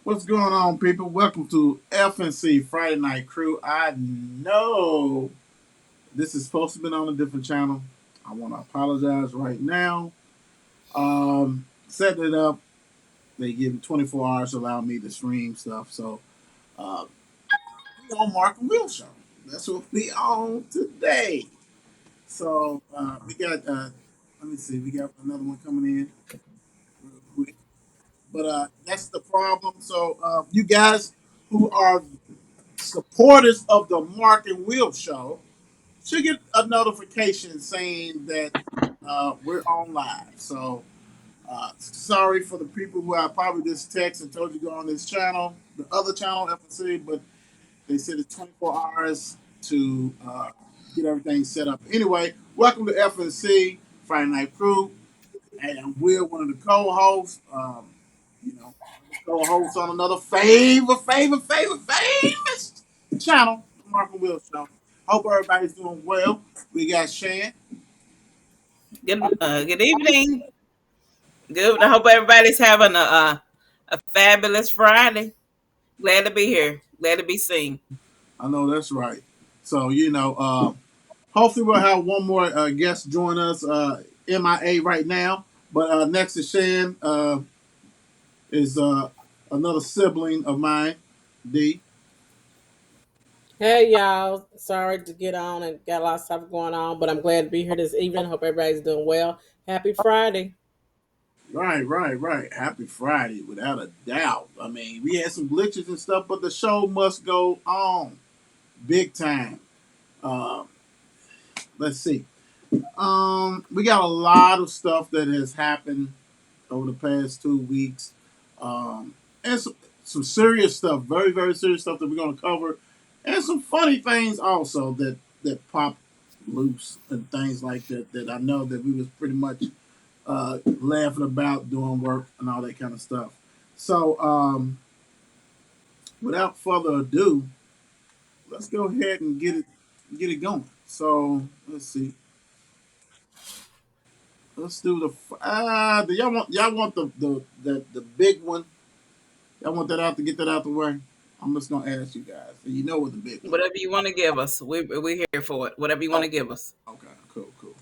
What's going on, people? Welcome to FNC Friday Night Crew. I know this is supposed to be on a different channel. I want to apologize right now. Setting it up, they give me 24 hours to allow me to stream stuff. So, uh, we on Mark and Will Show. That's what we on today. So, we got, let me see, we got another one coming in real quick. But that's the problem. So, you guys who are supporters of the Mark and Will Show should get a notification saying that we're on live. So sorry for the people who I probably just texted and told you to go on this channel, the other channel, FNC, but they said it's 24 hours to get everything set up. Anyway, welcome to FNC Friday Night Crew, and we're one of the co-hosts. You know, co-hosts on another famous channel, the Mark and Will Show. Hope everybody's doing well. We got Shan. Good evening. Good. I hope everybody's having a fabulous Friday. Glad to be here. Glad to be seen. I know that's right. So hopefully we'll have one more guest join us. MIA right now, but next to Shan is another sibling of mine, D. Hey y'all, sorry to get on and got a lot of stuff going on, but I'm glad to be here this evening. Hope everybody's doing well. Happy Friday. Right. Happy Friday, without a doubt. I mean, we had some glitches and stuff, but the show must go on, big time. Uh, let's see. We got a lot of stuff that has happened over the past 2 weeks, and some serious stuff, very serious stuff that we're going to cover, and some funny things also that pop loose and things like that. That I know that we was pretty much laughing about doing work and all that kind of stuff. So, without further ado, let's go ahead and get it going. So let's see. Let's do do y'all want the big one? Y'all want that out to get that out the way? I'm just gonna ask you guys. So you know what the big one. Whatever you want to give us, we're here for it. Whatever you want Oh, to give us. okay, cool.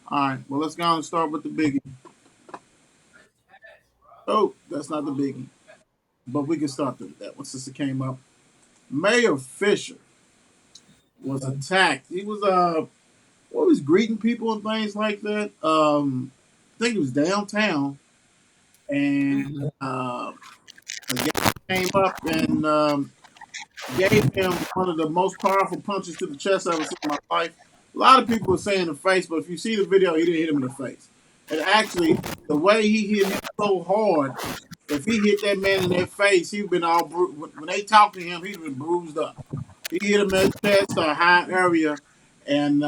All right, well let's go and start with the biggie. Oh, that's not the biggie, but we can start with that one since it came up. Mayor Fisher was attacked. He was what was greeting people and things like that. I think it was downtown, and Hmm. a guy came up and gave him one of the most powerful punches to the chest I've ever seen in my life. A lot of people are saying the face, but if you see the video, he didn't hit him in the face. And actually, the way he hit him so hard, if he hit that man in that face, he'd been all when they talked to him, he'd been bruised up. He hit him in the chest or high area and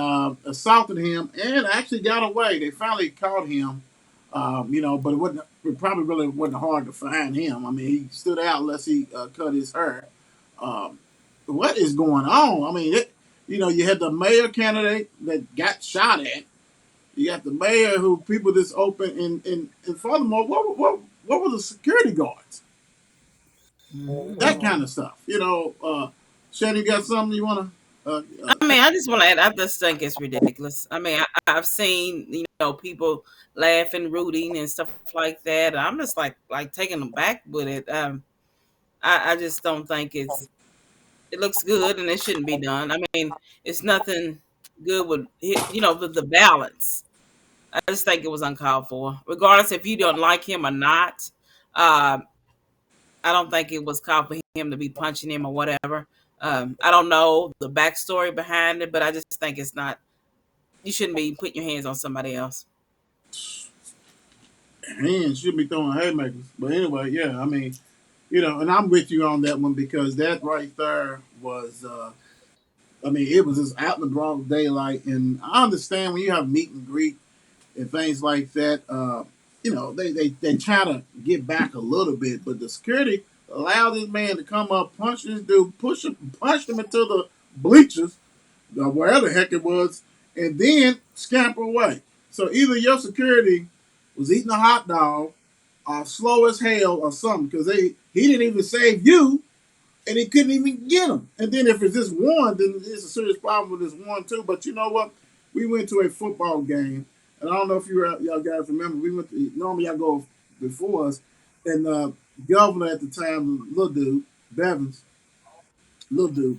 assaulted him, and actually got away. They finally caught him, but it probably really wasn't hard to find him. I mean, he stood out unless he cut his hair. Um, what is going on? I mean, you had the mayor candidate that got shot at. You got the mayor who people just open and furthermore, what were the security guards? That kind of stuff. Shannon, you got something you want to? I mean, I just want to add. I just think it's ridiculous. I mean, I've seen people laughing, rooting, and stuff like that. I'm just like taking them back with it. I just don't think it looks good and it shouldn't be done. I mean, it's nothing good with with the balance. I just think it was uncalled for, regardless if you don't like him or not. Uh, I don't think it was called for him to be punching him or whatever. I don't know the backstory behind it, but I just think it's not. You shouldn't be putting your hands on somebody else. Hands should be throwing haymakers. But anyway, yeah, I mean, and I'm with you on that one because that right there was, I mean, it was just out in the broad daylight. And I understand when you have meet and greet and things like that, they try to get back a little bit, but the security allowed this man to come up, punch this dude, punch him into the bleachers, wherever the heck it was, and then scamper away. So either your security was eating a hot dog slow as hell or something because he didn't even save you and he couldn't even get them. And then if it's just one, then it's a serious problem with this one too. But you know what? We went to a football game, and I don't know if y'all guys remember. We went to normally y'all go before us, and governor at the time, little dude, Bevins, little dude.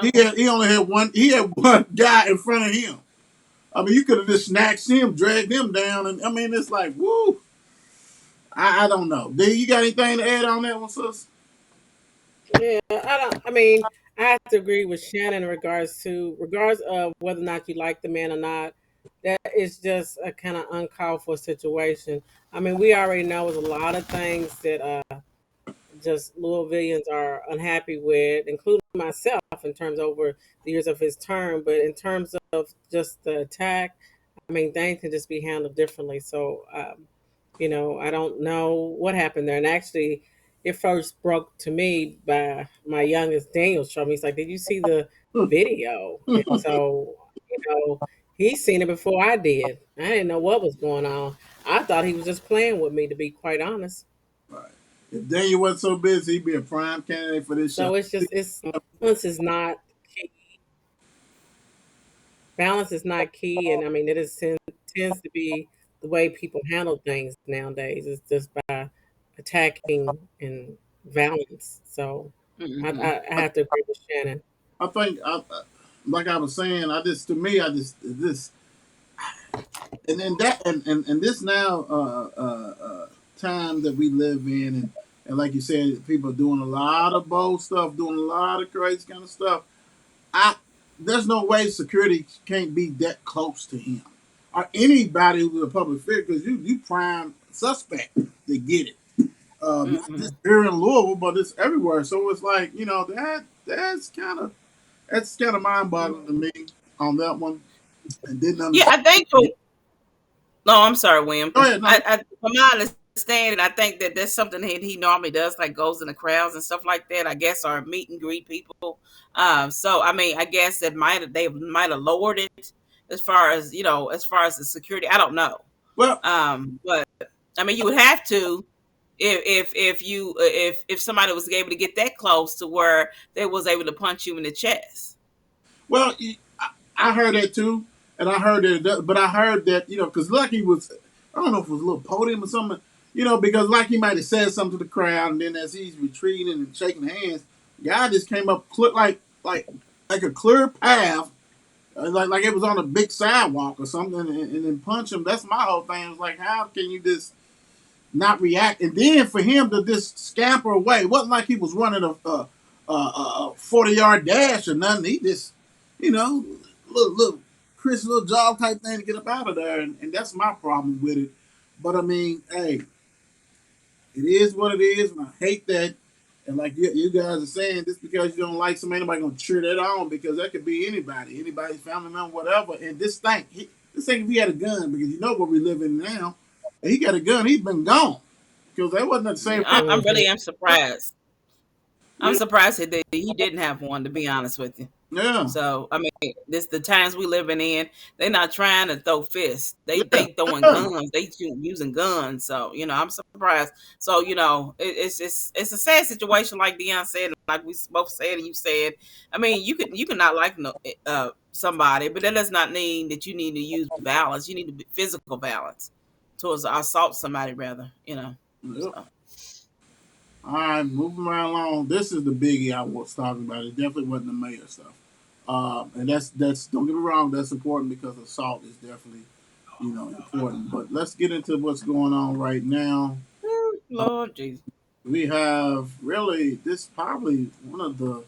He only had one. He had one guy in front of him. I mean, you could have just snatched him, dragged him down, and I mean, it's like, woo. I don't know. Do you got anything to add on that one, sis? Yeah, I don't. I mean, I have to agree with Shannon in regards of whether or not you like the man or not. That is just a kind of uncalled for situation. I mean, we already know there's a lot of things that just Louisvillians are unhappy with, including myself, in terms over the years of his term. But in terms of just the attack, I mean, things can just be handled differently. So, I don't know what happened there. And actually, it first broke to me by my youngest Daniel showed me. He's like, "Did you see the video?" And so, you know, he's seen it before I did. I didn't know what was going on. I thought he was just playing with me, to be quite honest. Right. If Daniel wasn't so busy, he'd be a prime candidate for this show. So it's balance is not key. Balance is not key, and I mean tends to be the way people handle things nowadays. Is just by attacking and violence. So Hmm. I have to agree with Shannon. I think, like I was saying, I just to me, I just this and then that and this now time that we live in, and like you said, people are doing a lot of bold stuff, doing a lot of crazy kind of stuff. I There's no way security can't be that close to him or anybody who's a public figure because you prime suspect to get it. Not Hmm. just here in Louisville, but it's everywhere. So it's like that's kind of mind boggling to me on that one, and didn't Yeah, understand. I think for no, I'm sorry, William. Go ahead, no. From my understanding, I think that that's something that he normally does, like goes in the crowds and stuff like that. I guess or meet and greet people. So I mean, I guess they might have lowered it as far as the security. I don't know. Well, But I mean, you would have to if somebody was able to get that close to where they was able to punch you in the chest. well, I heard that too, and I heard that, but I heard that because Lucky was, I don't know if it was a little podium or something, because Lucky might have said something to the crowd, and then as he's retreating and shaking hands, guy just came up like a clear path, like it was on a big sidewalk or something, and then punch him. That's my whole thing. It's like, how can you just not react? And then for him to just scamper away, it wasn't like he was running a 40-yard dash or nothing. He just, little Chris, little jog type thing to get up out of there, and that's my problem with it. But I mean, hey, it is what it is, and I hate that. And like you guys are saying, just because you don't like somebody, nobody gonna cheer that on because that could be anybody's family member, whatever. And this thing, if he had a gun, because you know what we live in now, and he got a gun, he's been gone because that wasn't the same Yeah, time. I Mhm. really am surprised. I'm You surprised that he didn't have one, to be honest with you. know, yeah, So I mean, this the times we living in. They're not trying to throw fists. yeah, They throwing yeah. guns. They using guns. So I'm surprised. So it's a sad situation, like Dion said, like we both said, and you said. I mean, you can not like somebody, but that does not mean that you need to use violence. You need to be physical violence towards assault somebody, rather. Yep. So. All right, moving right along. This is the biggie I was talking about. It definitely wasn't the mayor stuff. And that's don't get me wrong, that's important because assault is definitely important. But let's get into what's going on right now. Lord Jesus. We have really this probably one of the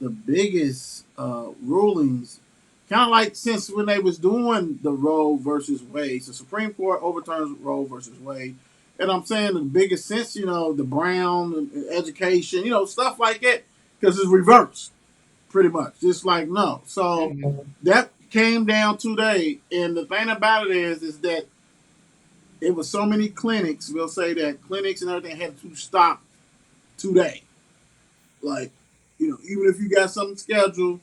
biggest rulings, kind of like since when they was doing the Roe versus Wade. The Supreme Court overturns Roe versus Wade, and I'm saying the biggest sense, the Brown education, stuff like that, because it's reversed pretty much, just like no. So Mhm. that came down today, and the thing about it is that it was so many clinics. We'll say that clinics and everything had to stop today. Like, even if you got something scheduled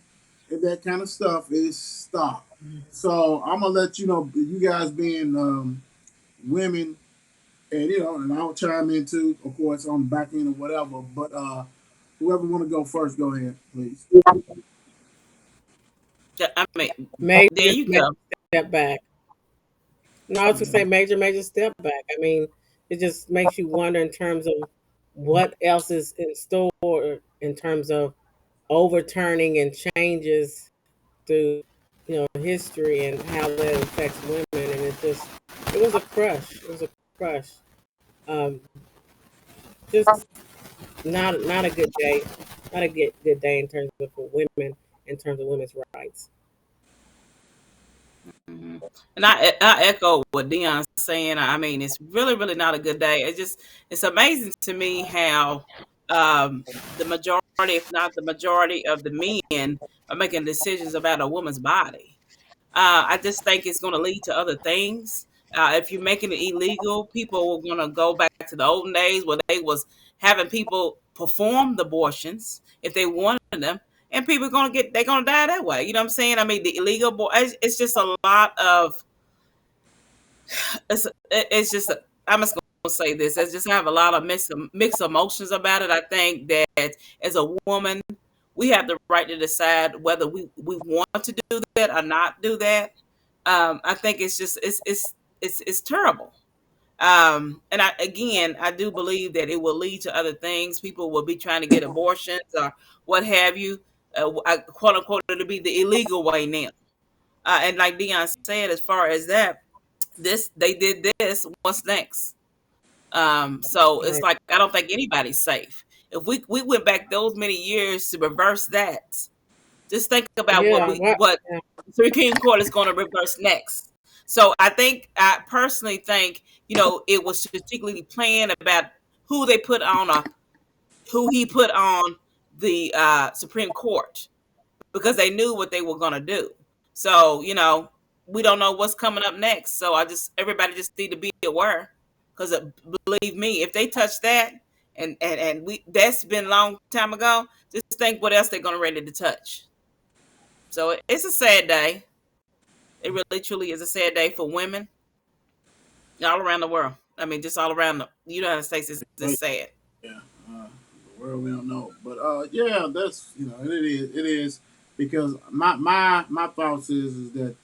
and that kind of stuff, is stopped. So I'm gonna let you know, you guys being women, And and I'll chime in too, of course, on the back end or whatever. But whoever want to go first, go ahead, please. Yeah, I mean, there Major, you major go. step back. No, I was to say major, major step back. I mean, it just makes you wonder in terms of what else is in store in terms of overturning and changes through history and how that affects women. And it was a crush. It was a crush. Um, just not a good day. Not a good day in terms of for women in terms of women's rights. Hmm. And I echo what Dion's saying. I mean, it's really, really not a good day. It's amazing to me how the majority, if not the majority, of the men are making decisions about a woman's body. I just think it's going to lead to other things. If you're making it illegal, people are going to go back to the olden days where they was having people perform the abortions if they wanted them, and people are going to they're going to die that way. You know what I'm saying? I mean, the illegal, it's just a lot of, it's just, I'm just going to say this. I just have a lot of mixed emotions about it. I think that as a woman, we have the right to decide whether we want to do that or not do that. I think it's just it's terrible. And I do believe that it will lead to other things. People will be trying to get abortions or what have you. Quote unquote, it'll be the illegal way now. And like Dion said, as far as that, they did this. What's next? So it's Right. like I don't think anybody's safe. If we went back those many years to reverse that, just think about Yeah. What? what Yeah. the Supreme Court is going to reverse next. So I personally think it was strategically planned about who they put on who he put on the Supreme Court because they knew what they were going to do. So we don't know what's coming up next. So everybody just need to be aware because believe me, if they touch that and we that's been a long time ago, just think what else they're going to ready to touch. So it's a sad day. It really truly is a sad day for women all around the world. I mean, just all around the United States is But just sad. yeah, the world we don't know. But yeah, that's it is because my thoughts is that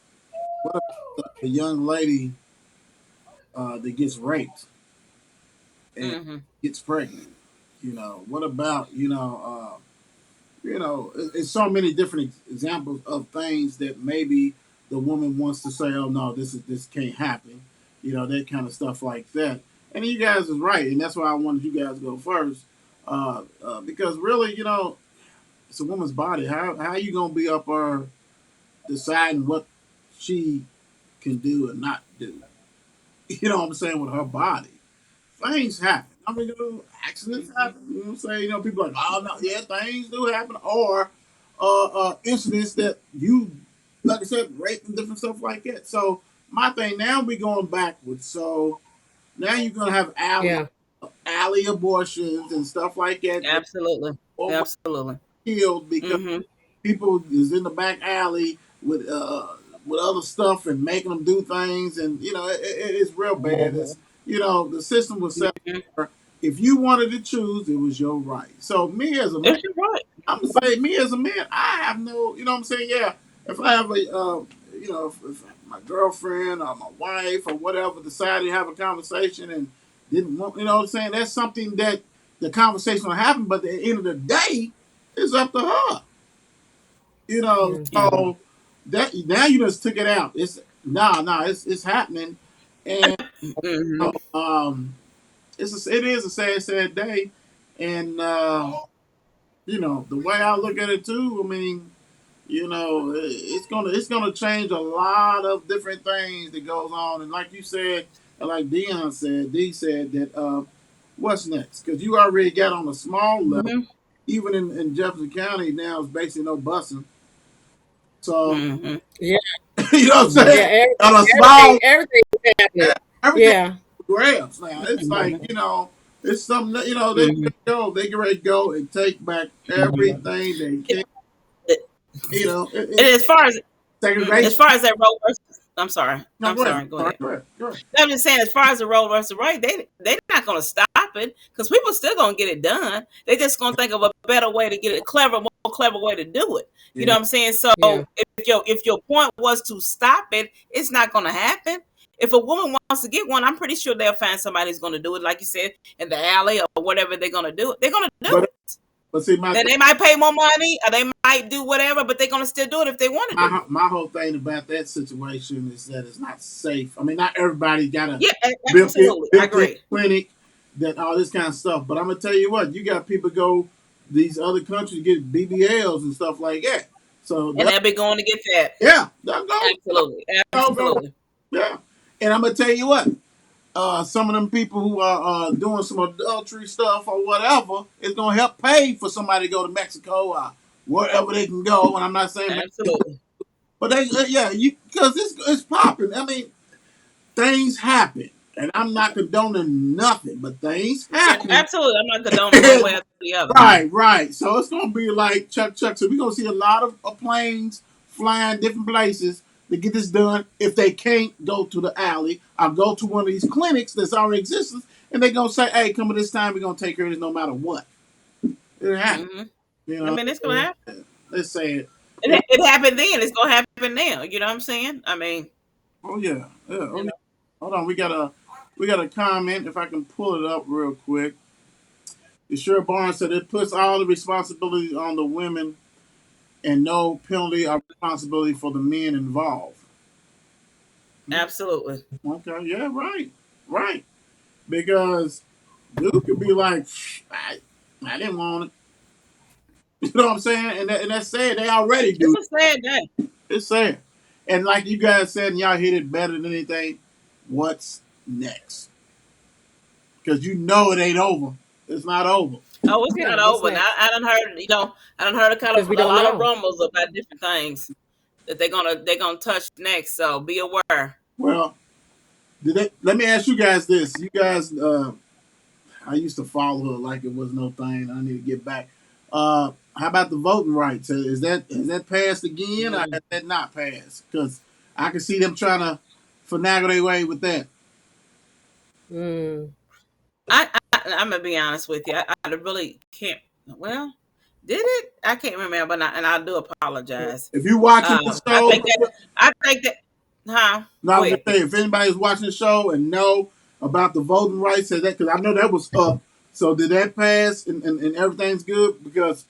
what about a young lady that gets raped and Hmm. gets pregnant? What about it's so many different examples of things that maybe the woman wants to say, "Oh no, this can't happen," that kind of stuff like that. And you guys is right, and that's why I wanted you guys to go first, because really, it's a woman's body. How you gonna be up there deciding what she can do and not do? You know what I'm saying with her body? Things happen. I mean, accidents happen. You know what I'm saying? People are like, oh no, yeah, things do happen, or incidents that you, like I said, rape and different stuff like that. So my thing now, we going backwards. So now you're gonna have Yeah. alley abortions and stuff like that. That Absolutely. over Absolutely. killed because Hmm. people is in the back alley with other stuff and making them do things, and it's real bad. It's the system was set Hmm. where if you wanted to choose, it was your right. So me as a man, It's your right. I'm gonna say me as a man, I have no, what I'm saying, yeah. If I have a, if my girlfriend or my wife or whatever decided to have a conversation and didn't want, what I'm saying, that's something that the conversation will happen. But at the end of the day, it's up to her. Yeah. Yeah. So that now you just took it out. It's nah, it's happening, and Hmm. it is a sad day, and the way I look at it too. I mean, it's gonna change a lot of different things that goes on, and like you said, and like Dion said, D said that what's next? Because you already got on a small level, Hmm. even in Jefferson County now is basically no busing. So Hmm. Yeah. you know what I'm Yeah. saying? On a Everything. small, Everything's happening. everything Yeah. grabs now. It's like, it's something that, they Hmm. can go, they can ready to go and take back everything they can. And It's as far as segregation. as far as that Roe versus I'm sorry. No, I'm go ahead. sorry. Go All right, ahead. go ahead. Go ahead. I'm just saying, as far as the Roe versus Wade, they're not going to stop it because people still going to get it done. They just going to think of a better way to get it, more clever way to do it. You know Yeah. what I'm saying? So Yeah. if your point was to stop it, it's not going to happen. If a woman wants to get one, I'm pretty sure they'll find somebody who's going to do it, like you said, in the alley or whatever they're going to do it. They're going to do But it. but see, my Then they might pay more money or they might do whatever, but they're going to still do it if they want to do it. my whole thing about that situation is that it's not safe. I mean, not everybody got a Yeah, built-in absolutely. I built-in agree. clinic that all this kind of stuff. But I'm gonna tell you what, you got people go these other countries get BBLs and stuff like that. So And that, they'll be going to get that. yeah, they'll Absolutely. go, Absolutely. yeah. And I'm gonna tell you what, some of them people who are doing some adultery stuff or whatever is gonna help pay for somebody to go to Mexico or wherever they can go. And I'm not saying Mexico, Absolutely. but yeah, you because it's popping. I mean, things happen, and I'm not condoning nothing, but things Yeah, happen. absolutely. I'm not condoning one way or the other. Right, right. So it's gonna be like Chuck. So we're gonna see a lot of planes flying different places to get this done. If they can't go to the alley, I'll go to one of these clinics that's already existing, and they're gonna say, "Hey, come at this time, we're gonna take care of this no matter what." It happens, Hmm. you I know. mean, it's gonna happen. Let's say it. It happened then. It's gonna happen now. You know what I'm saying? I mean, Oh yeah, yeah. Oh you yeah. know, Hold on, we got a comment. If I can pull it up real quick. Sure Barnes said it puts all the responsibility on the women and no penalty or responsibility for the men involved. absolutely. Okay, yeah, right, right. Because dude could be like, I didn't want it. You know what I'm saying? And that's sad. They already It's do. a sad day. It's sad. And like you guys said, and y'all hit it better than anything. What's next? Because you know it ain't over. It's not over. Oh, it's Yeah. not What's over. Now, next? I done heard. I done heard Because we a don't lot of know. rumbles about different things that they're gonna touch next. So be aware. Well, let me ask you guys this. You guys, I used to follow her like it was no thing. I need to get back. How about the voting rights? Has that passed again, or Mm. has that not passed? Because I can see them trying to finagle their way with that. Mm. I'm gonna be honest with you. I really can't. Well, did it? I can't remember, and I do apologize. If you watching the I show, think that. I think that. Huh? no, I Go was gonna ahead. say if anybody's watching the show and know about the voting rights, has that because I know that was up. So did that pass and everything's good? Because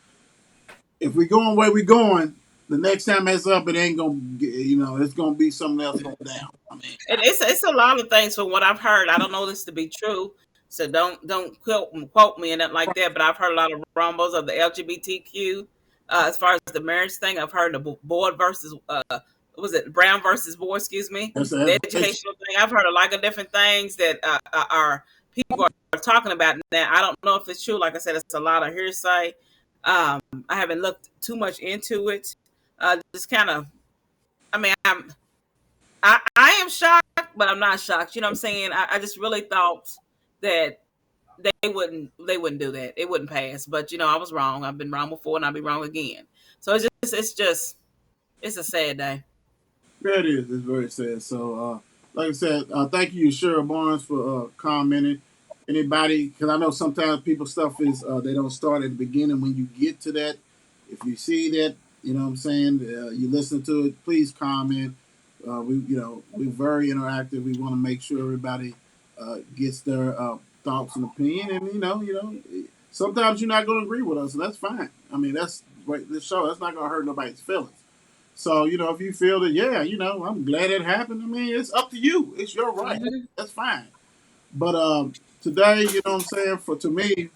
if we going where we going, the next time that's up, it ain't gonna it's gonna be something else going down. I mean, It's a lot of things from what I've heard. I don't know this to be true, so don't quote me in it like that. But I've heard a lot of rumbles of the LGBTQ. As far as the marriage thing, I've heard the board versus what was it Brown versus board? Excuse me, the that's educational thing. I've heard a lot of different things that are people are talking about now. I don't know if it's true. Like I said, it's a lot of hearsay. I haven't looked too much into it. Just kind of. I mean, I am shocked, but I'm not shocked. You know what I'm saying? I just really thought that they wouldn't do that. It wouldn't pass. But I was wrong. I've been wrong before and I'll be wrong again. So it's just it's a sad day. Yeah, it is. It's very sad. So, like I said, thank you, Cheryl Barnes, for commenting. Anybody, because I know sometimes people stuff is they don't start at the beginning. When you get to that, if you see that, you know what I'm saying, you listen to it, please comment. We're very interactive. We want to make sure everybody gets their thoughts and opinion. And sometimes you're not going to agree with us, and that's fine. I mean, that's right. This show that's not going to hurt nobody's feelings. So, if you feel that, yeah, I'm glad it happened. I mean, it's up to you. It's your right. Hmm. That's fine. But today, you know what I'm saying, to me,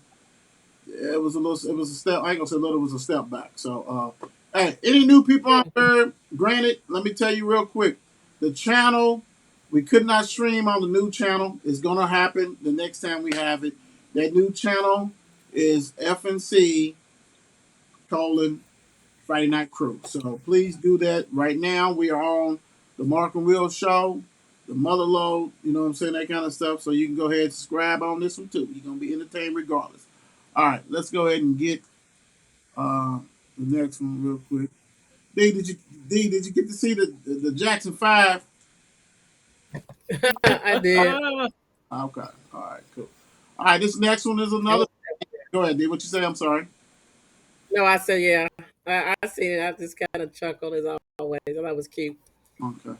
it was a step, I ain't gonna say little, it was a step back. So, hey, any new people Yeah. out there, granted, let me tell you real quick, the channel, we could not stream on the new channel. It's gonna happen the next time we have it. That new channel is FNC colon Friday Night Crew. So please do that right now. We are on the Mark and Will Show, the Mother Load, you know what I'm saying, that kind of stuff. So you can go ahead and subscribe on this one too. You're gonna be entertained regardless. All right, let's go ahead and get the next one real quick. D, did you get to see the Jackson 5? I did. Okay. All right. Cool. All right. This next one is It another. was, Go ahead, D. What you say? I'm sorry. no, I said yeah. I seen it. I just kind of chuckled as always. I thought it was cute. Okay.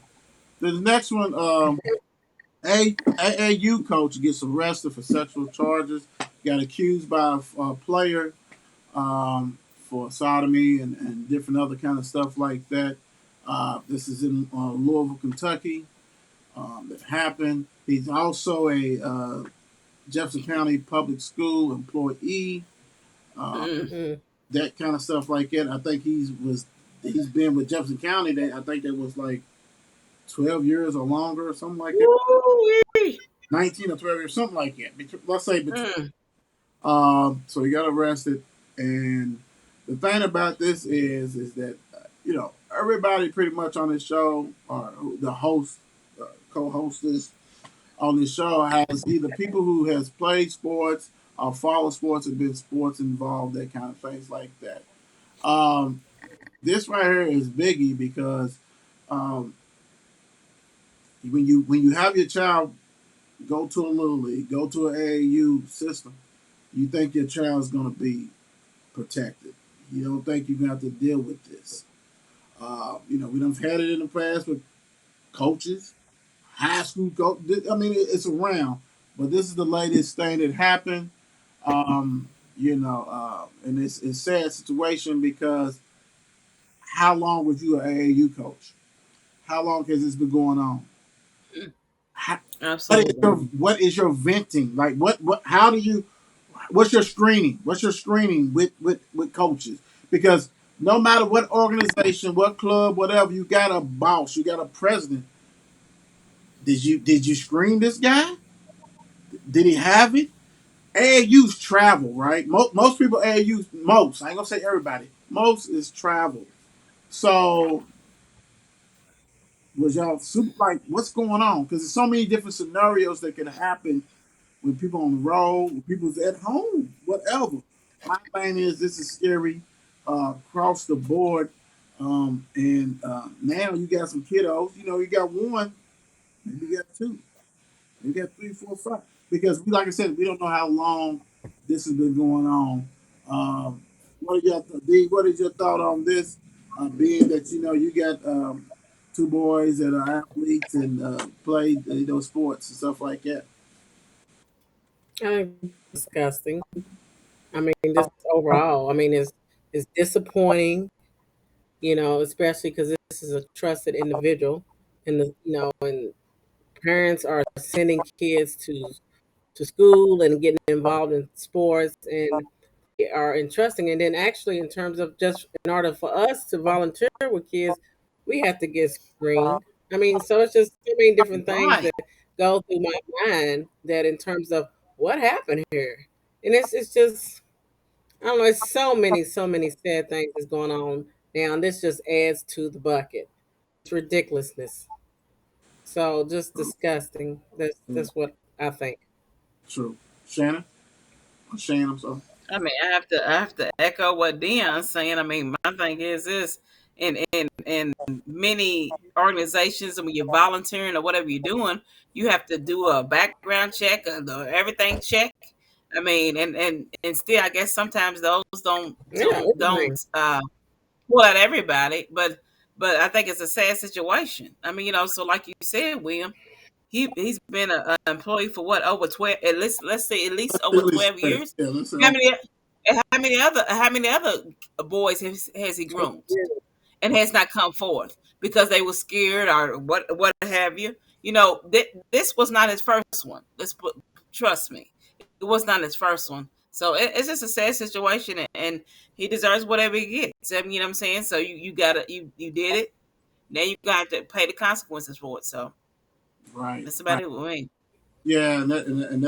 The next one. AAU coach gets arrested for sexual charges. Got accused by a player for sodomy and different other kind of stuff like that. This is in Louisville, Kentucky. That happened. He's also a Jefferson County Public School employee. Uh, Mm. Mm. that kind of stuff like that. I think he's been with Jefferson County. That I think that was like 12 years or longer or something like that. Woo-wee. 19 or 12 years, something like that. Let's say between. Mm. So he got arrested, and the thing about this is that everybody pretty much on this show, or the host, co-hostess on this show, has either people who has played sports or follow sports and been sports involved, that kind of things like that. Um, this right here is biggie because um, when you have your child go to a little league, go to an AAU system, you think your child's going to be protected. You don't think you're going to have to deal with this. We done had it in the past with coaches, high school coach. I mean, it's around, but this is the latest thing that happened. And it's a sad situation because how long was you an AAU coach? How long has this been going on? How, Absolutely. what is your venting? Like what how do you what's your screening? What's your screening with coaches? Because no matter what organization, what club, whatever, you got a boss, you got a president. Did you screen this guy? Did he have it? AAU's travel, right? Most people AAU's most. I ain't gonna say everybody. Most is travel. So was y'all super like what's going on? Because there's so many different scenarios that can happen when people on the road, when people's at home, whatever. My thing is this is scary across the board. And now you got some kiddos. You got one, maybe you got two, you got three, four, five. Because like I said, we don't know how long this has been going on. What is your thought on this? Being that you got two boys that are athletes and play sports and stuff like that. I think it's disgusting. I mean, just overall, I mean, it's disappointing. Especially because this is a trusted individual, and and parents are sending kids to school and getting involved in sports and are entrusting. And then actually, in terms of just in order for us to volunteer with kids, we have to get screened. I mean, so it's just so many different things Right. that go through my mind that in terms of what happened here, and it's just I don't know. It's so many sad things that's going on now, and this just adds to the bucket. It's ridiculousness. So just disgusting. Yeah, That's what I think. true. Shannon? Shane, I'm sorry. I mean, I have to echo what Dion's saying. I mean, my thing is this in many organizations, and when you're volunteering or whatever you're doing, you have to do a background check, everything check. I mean, and still, I guess sometimes those don't Yeah, don't everything. don't pull out everybody, but I think it's a sad situation. I mean, so like you said, William, he's been an employee for what, over 12, at least, let's say at least over At least, 12 years. yeah, let's say, How many how many other boys has he groomed and has not come forth because they were scared or what have you? This was not his first one. Trust me, it was not his first one. So it's just a sad situation, and he deserves whatever he gets. I mean, you know what I'm saying? So you gotta you did it. Now you got to pay the consequences for it. So right, that's about right. it with me. Yeah, and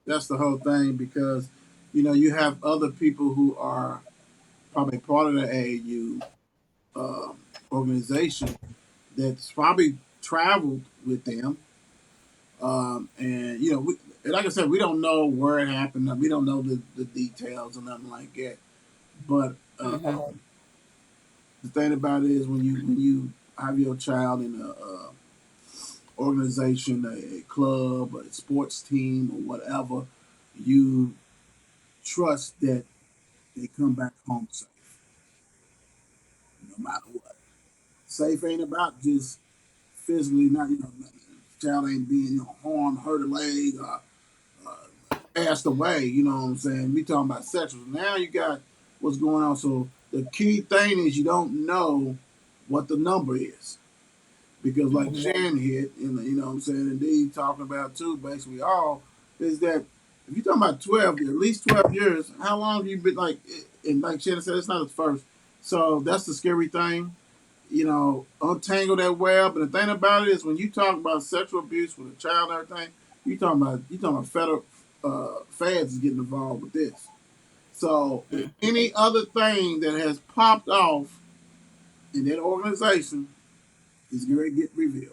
that's the whole thing because you have other people who are probably part of the AAU organization that's probably traveled with them, and like I said, we don't know where it happened. We don't know the details or nothing like that. But Hmm. the thing about it is when you have your child in a organization, a club, a sports team, or whatever, you trust that they come back home safe, no matter what. Safe ain't about just physically, not child ain't being harmed, hurt a leg, passed away. You know what I'm saying? We talking about sexual. Now you got what's going on. So the key thing is you don't know what the number is. Because like Mhm. Shannon hit, and you know what I'm saying, and D talking about too, basically all, is that if you're talking about 12, at least 12 years, how long have you been like, and like Shannon said, it's not his first. So that's the scary thing, untangle that web. But the thing about it is when you talk about sexual abuse with a child and everything, you talking about federal feds is getting involved with this. So if Mhm. any other thing that has popped off in that organization is going to get revealed.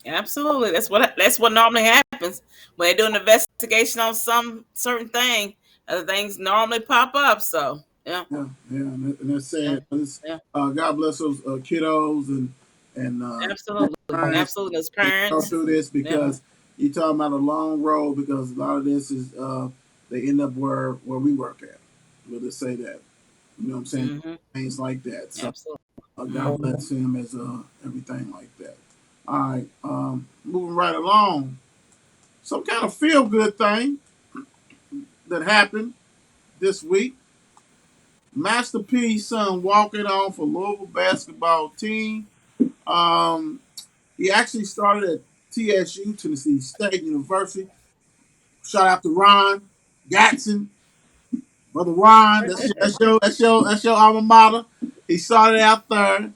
Absolutely. That's what normally happens when they do an investigation on some certain thing. Other things normally pop up. So yeah, Yeah, and that's yeah, sad. yeah. God bless those kiddos and Absolutely, parents absolutely. As that go parents, through this yeah. because you're talking about a long road because a lot of this is they end up where we work at. We'll just say that. You know what I'm saying? Hmm. Things like that. So Absolutely. God Hmm. bless him as everything like that. All right, moving right along. Some kind of feel good thing that happened this week. Master P's son walking on for Louisville basketball team. Um, he actually started at TSU, Tennessee State University. Shout out to Ron Gatson, brother Ron. That's your alma mater. He started out third.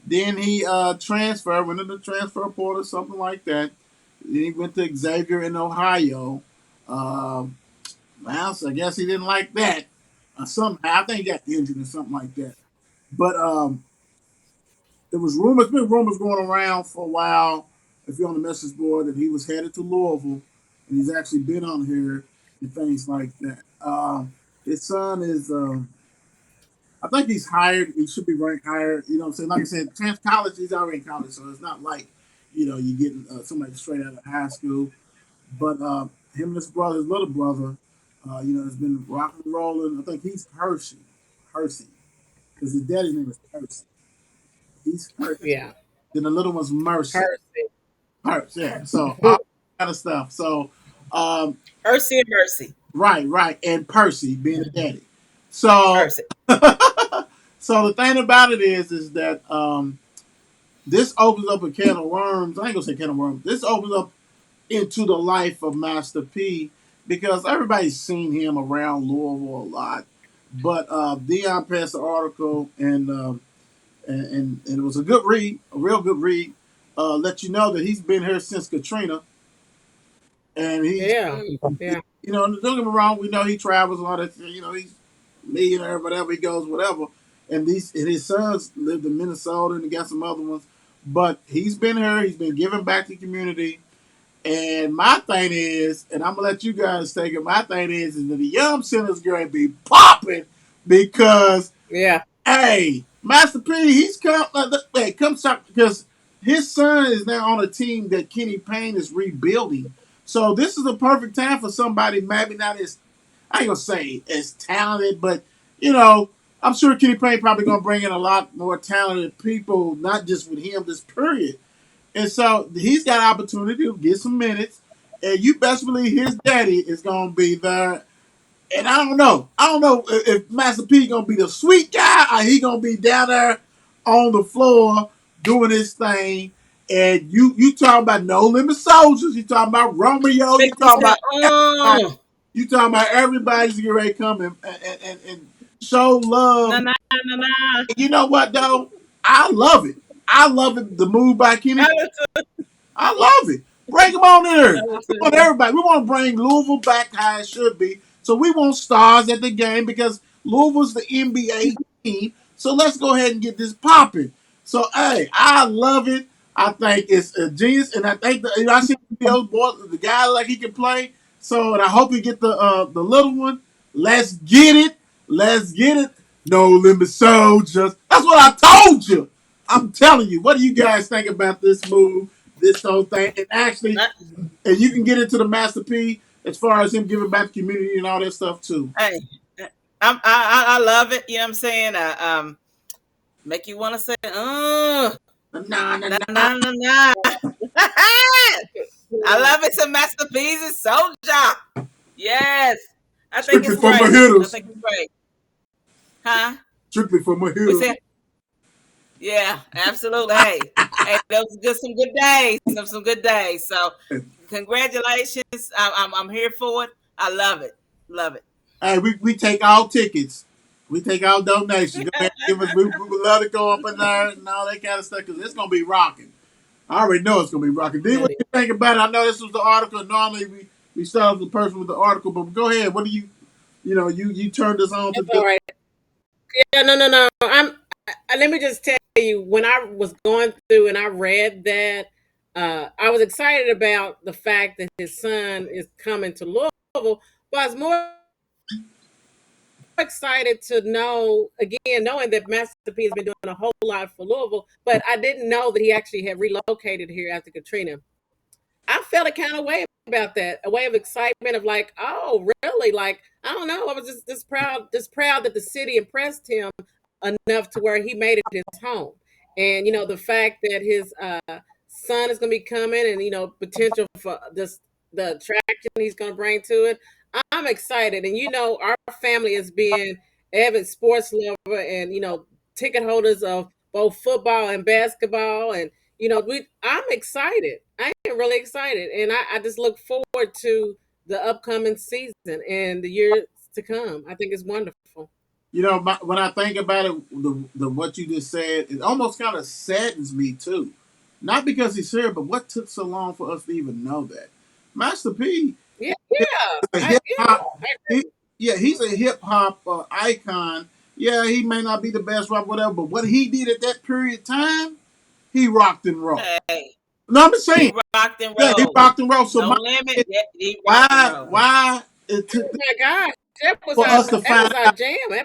Then he transferred, went into the transfer portal, something like that. Then he went to Xavier in Ohio. Um, well, so I guess he didn't like that. Somehow, I think he got injured or something like that. But there was rumors, been rumors going around for a while. If you're on the message board, that he was headed to Louisville, and he's actually been on here and things like that. His son is, I think he's hired. He should be ranked higher. You know what I'm saying? Like I said, trans college, he's already in college, so it's not like you getting somebody straight out of high school. But him and his brother, his little brother, has been rocking and rolling. I think he's Hershey, because his daddy's name is Percy. He's Hershey. Yeah. Then the little one's Mercy. Percy. Mercy, yeah. So all kind of stuff. So, um, Mercy and mercy, right, and Percy being the daddy. So, mercy. so the thing about it is that this opens up a can of worms. I ain't gonna say can of worms. This opens up into the life of Master P because everybody's seen him around Louisville a lot. But Dion passed the article and it was a good read, a real good read. Let you know that he's been here since Katrina, and he's Yeah. Mm. Yeah. don't get me wrong, we know he travels and all that. He's a millionaire, whatever he goes, whatever. And his sons lived in Minnesota and he got some other ones, but he's been here. He's been giving back to the community. And my thing is, and I'm gonna let you guys take it. My thing is that the Young Center's going to be popping because Yeah. hey, Master P, he's come. Wait, come stop because his son is now on a team that Kenny Payne is rebuilding. So this is a perfect time for somebody maybe not as I ain't gonna say as talented, but you know, I'm sure Kenny Payne probably gonna bring in a lot more talented people, not just with him this period. And so he's got opportunity to get some minutes. And you best believe his daddy is gonna be there and I don't know. I don't know if Master P gonna be the sweet guy or he gonna be down there on the floor doing his thing. And you talking about No Limit Soldiers, you talking about Romeo, you Make me talking say, about everybody, oh, you talking about everybody's getting ready to come and show na love. na na na. And you know what though? I love it. I love it. The move by I Kenny was, I love it. Bring them on I there. was, We want everybody. We want to bring Louisville back how it should be. So we want stars at the game because Louisville's the NBA team. So let's go ahead and get this popping. So hey, I love it. I think it's a genius, and I think I see the other boy, the guy like he can play. So and I hope he get the little one. Let's get it. Let's get it. No limit soldiers. That's what I told you. I'm telling you, what do you guys think about this move, this whole thing, and actually, I, and you can get into the Master P as far as him giving back to the community and all that stuff too. hey, I love it. You know what I'm saying? Make you want to say, Nah, nah, nah, nah. nah, nah, nah. I love it. Some masterpieces, soldier. Yes, I think Strictly it's for my great. I hitters. think it's great. Huh? Strictly for my We hitters. said, yeah, absolutely. Hey, those good, some good days, some good days. So, congratulations. I'm here for it. I love it, love it. Hey, we take all tickets. We take all donations. Go ahead and give us. We would love to go up in there and all that kind of stuff because it's gonna be rocking. I already know it's gonna be rocking. D, what Good. do you think about it? I know this was the article. Normally we start with the person with the article, but go ahead. What do you turned us on to That's do? all right. Yeah, no, no, no. Let me just tell you, when I was going through and I read that, I was excited about the fact that his son is coming to Louisville, but I was more excited to know again, knowing that Master P has been doing a whole lot for Louisville, but I didn't know that he actually had relocated here after Katrina. I felt a kind of way about that, a way of excitement of like, oh, really? Like, I don't know. I was just proud that the city impressed him enough to where he made it his home. And the fact that his son is going to be coming, and potential for this the attraction he's going to bring to it. I'm excited, and our family has been avid sports lover, and ticket holders of both football and basketball, and I'm excited. I am really excited, and I just look forward to the upcoming season and the years to come. I think it's wonderful. When I think about it, the what you just said, it almost kind of saddens me too. Not because he's here, but what took so long for us to even know that? Master P Yeah, yeah, a hip hop. I He, agree. yeah, he's a hip hop icon. Yeah, he may not be the best rapper, whatever, but what he did at that period of time, he rocked and roll. Hey, No, I'm just saying, he rocked and yeah, he rolled. rocked and roll. So No my limit. Yeah, he rocked and why rolled. why it took Oh my gosh, for us to that find was our out? jam.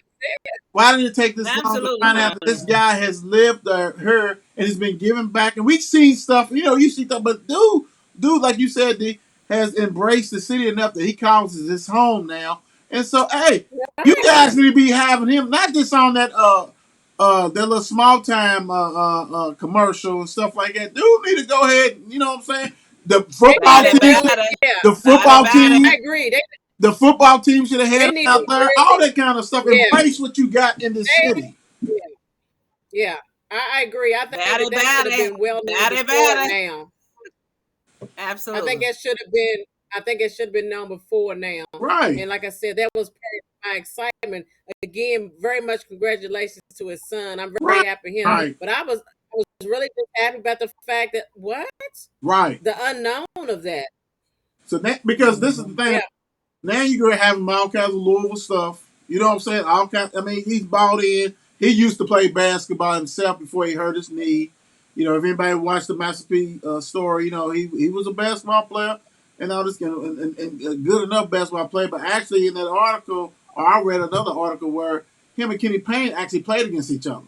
Why did it take this long to Absolutely, find out that honey. this guy has lived her and has been giving back? And we've seen stuff, you see stuff, but dude, like you said, D, has embraced the city enough that he calls it his home now. And so, hey, you Right. guys need to be having him not just on that little small time commercial and stuff like that. Dude need to go ahead. You know what I'm saying? The They need football Bada, to team, really, bada, yeah. the bada, football bada. I team, agree. the football team should have had They him need to out there. All really, that kind of stuff. yeah. Embrace what you got in this They, city. yeah, yeah. I agree. I think Bada, that should have bada. been well known Bada, before bada. now. I think Absolutely. it should have been. I think it should have been known before now. Right. And like I said, that was part of my excitement. Again, very much congratulations to his son. I'm very Right. happy for him. Right. But I was really just happy about the fact that what Right. the unknown of that. So that because this is the thing. Yeah, Now you're gonna have him all kinds of Louisville stuff. You know what I'm saying? All kinds. I mean, he's bought in. He used to play basketball himself before he hurt his knee. If anybody watched the Master P story, he was a basketball player and all this, and a good enough basketball player. But actually, in that article, or I read another article where him and Kenny Payne actually played against each other.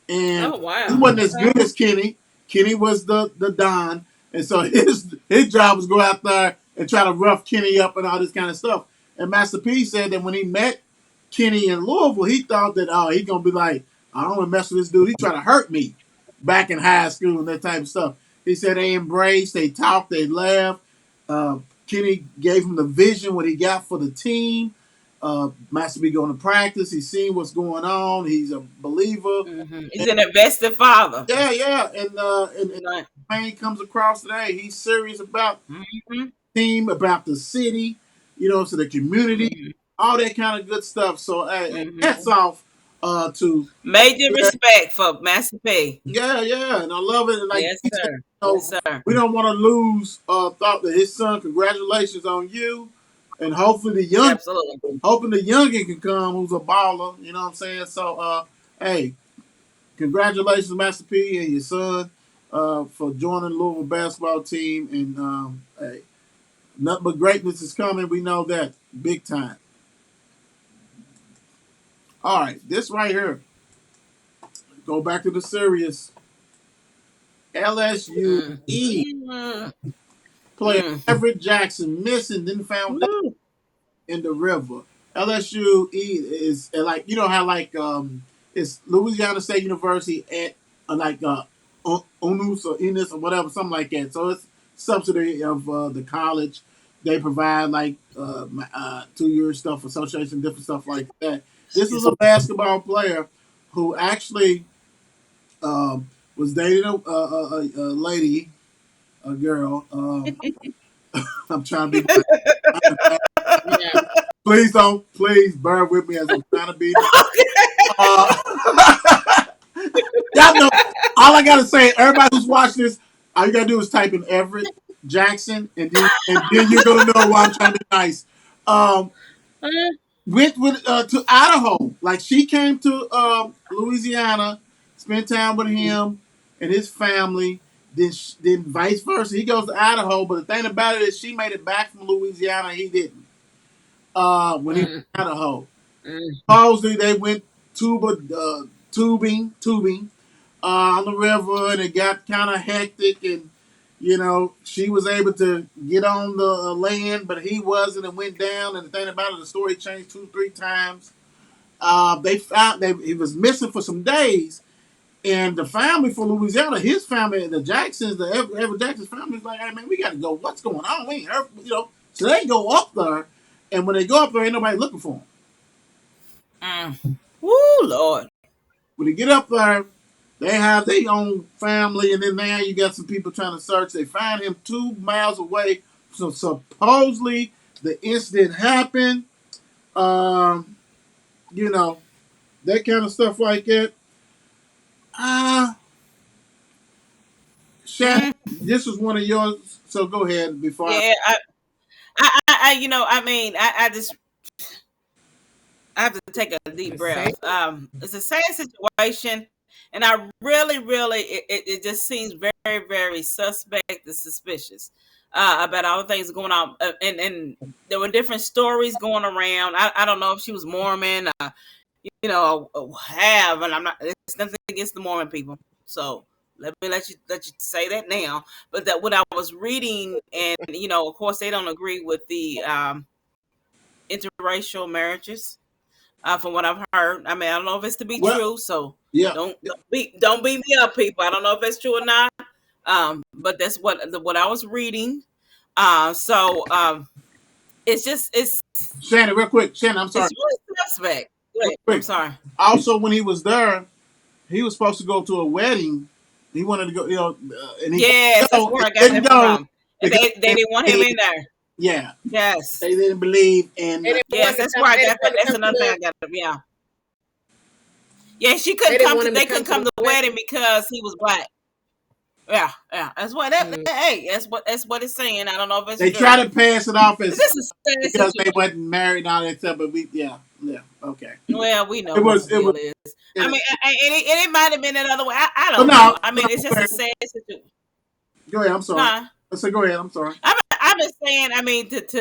And Oh he wow. wasn't as Okay. good as Kenny. Kenny was the Don, and so his job was go out there and try to rough Kenny up and all this kind of stuff. And Master P said that when he met Kenny in Louisville, he thought that he's gonna be like, I don't want to mess with this dude. He tried to hurt me back in high school and that type of stuff. He said they embraced, they talked, they laughed. Kenny gave him the vision what he got for the team. Master B going to practice. He's seen what's going on. He's a believer. He's an invested father. Yeah, yeah, and Right. Payne comes across today. He's serious about Mm-hmm. the team, about the city, so the community, Mm-hmm. all that kind of good stuff. So hats Mm-hmm. off to Major respect for Master P. yeah, yeah, and I love it. And like Yes, he said, sir. Yes, sir. we don't want to lose thought that his son. Congratulations on you, and Absolutely. hoping the youngin can come who's a baller. You know what I'm saying? So hey, congratulations, Master P, and your son for joining the Louisville basketball team. And hey, nothing but greatness is coming. We know that big time. All right, this right here. Go back to the serious. LSU Mm. E Mm. player Mm. Everett Jackson missing, then found Woo. in the river. LSU is like you know how like it's Louisiana State University at like Onus or Enos or whatever something like that. So it's subsidy of the college. They provide like 2 year stuff, association, different stuff like that. This was Excuse a basketball player who actually was dating a lady, a girl. I'm trying to be nice. Yeah. Please don't, please bear with me as I'm trying to be nice. Uh, y'all know, all I gotta say, everybody who's watching this, all you gotta do is type in Everett Jackson, and then you're gonna know why I'm trying to be nice. Um, Mm. went with to Idaho, like she came to Louisiana, spent time with him and his family. Then vice versa, he goes to Idaho. But the thing about it is, she made it back from Louisiana. He didn't. When he was Mm. in Idaho. Mm. Supposedly they went tubing on the river, and it got kind of hectic, and she was able to get on the land, but he wasn't, and went down. And the thing about it, the story changed 2, 3 times. They found he was missing for some days, and the family for Louisiana, his family, the Jacksons, the Everett Jackson's family, is like, "Hey man, we got to go. What's going on? We ain't heard, So they go up there, and when they go up there, ain't nobody looking for him. Mm. Woo, Lord. When they get up there, they have their own family, and then now you got some people trying to search. They find him 2 miles away. So supposedly the incident happened. Um, you know, that kind of stuff like that. Uh Shannon, Mm. this was one of yours. So go ahead before I. Yeah, I mean, I just I have to take a deep It's sad. breath. It's a sad situation, and I really, really, it just seems very, very suspect and suspicious about all the things going on. And there were different stories going around. I don't know if she was Mormon, have, and I'm not. It's nothing against the Mormon people. So let you say that now. But that what I was reading, and of course, they don't agree with the interracial marriages from what I've heard. I mean, I don't know if it's to be Well, true, so yeah, don't beat me up, people. I don't know if it's true or not. But that's what I was reading. So it's Shannon, real quick. Shannon, I'm sorry, it's really suspect. real Wait, I'm quick. sorry. Also, when he was there, he was supposed to go to a wedding. He wanted to go, and he Yes, that's where I got didn't that go from. And because they didn't want him in there. yeah, Yes, they didn't believe, and They didn't yes, want him to that's come. where I They didn't got that. want him to That's come to another thing the. I got. Yeah, yeah. She They couldn't didn't come want to. him to They come couldn't to come the to the wedding. wedding because he was black. Yeah, yeah. That's what that. Mm. Hey, that's what it's saying. I don't know if it's they true. try to pass it off This as is a sad because they situation. wasn't married and all that stuff. But yeah, okay. Well, we know It what the was it was. deal is. I It, mean, and it might have been another way. I but don't know. no, I no, mean, it's go just a ahead. sad situation. Go ahead. I'm sorry. Huh? I said go ahead. I'm sorry. I've been saying. I mean, it's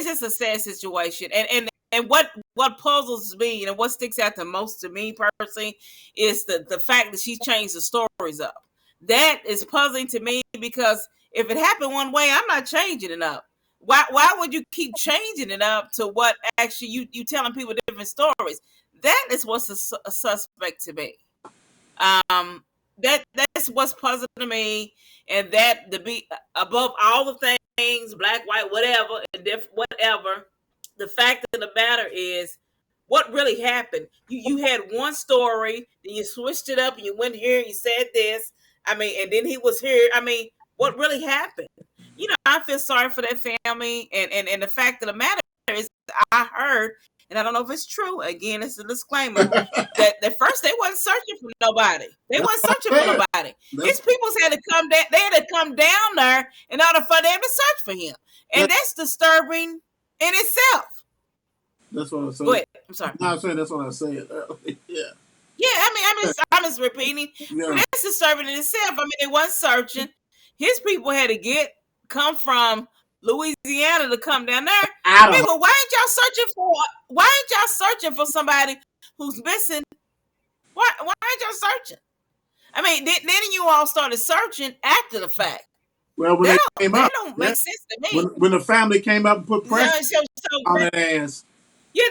just a sad situation, and what puzzles me and what sticks out the most to me personally is the fact that she's changed the stories up. That is puzzling to me because if it happened one way, I'm not changing it up. Why would you keep changing it up to what actually you telling people different stories? That is what's a suspect to me. That's what's puzzling to me, and that to be above all the things, black, white, whatever, and whatever. The fact of the matter is, what really happened? You had one story, then you switched it up, and you went here, and you said this. I mean, and then he was here. I mean, what really happened? I feel sorry for that family, and the fact of the matter is, I heard, and I don't know if it's true. Again, it's a disclaimer that at first they wasn't searching for nobody. They That's wasn't what searching I for said. nobody. That's His people had to come down. They had to come down there in order for them to search for him, and that, that's disturbing in itself. that's what I Go said. ahead. I'm sorry. No, I said that's what I said. Yeah, Yeah, I mean, I'm just repeating. yeah. That's disturbing in itself. I mean, they wasn't searching. His people had to come from Louisiana to come down there. I mean, Idaho. well, why ain't y'all searching for somebody who's missing Why ain't y'all searching? I mean, then you all started searching after the fact. Well, when they That came that up, don't yeah, make sense to me. when the family came up and put So, pressure so on that ass. yeah,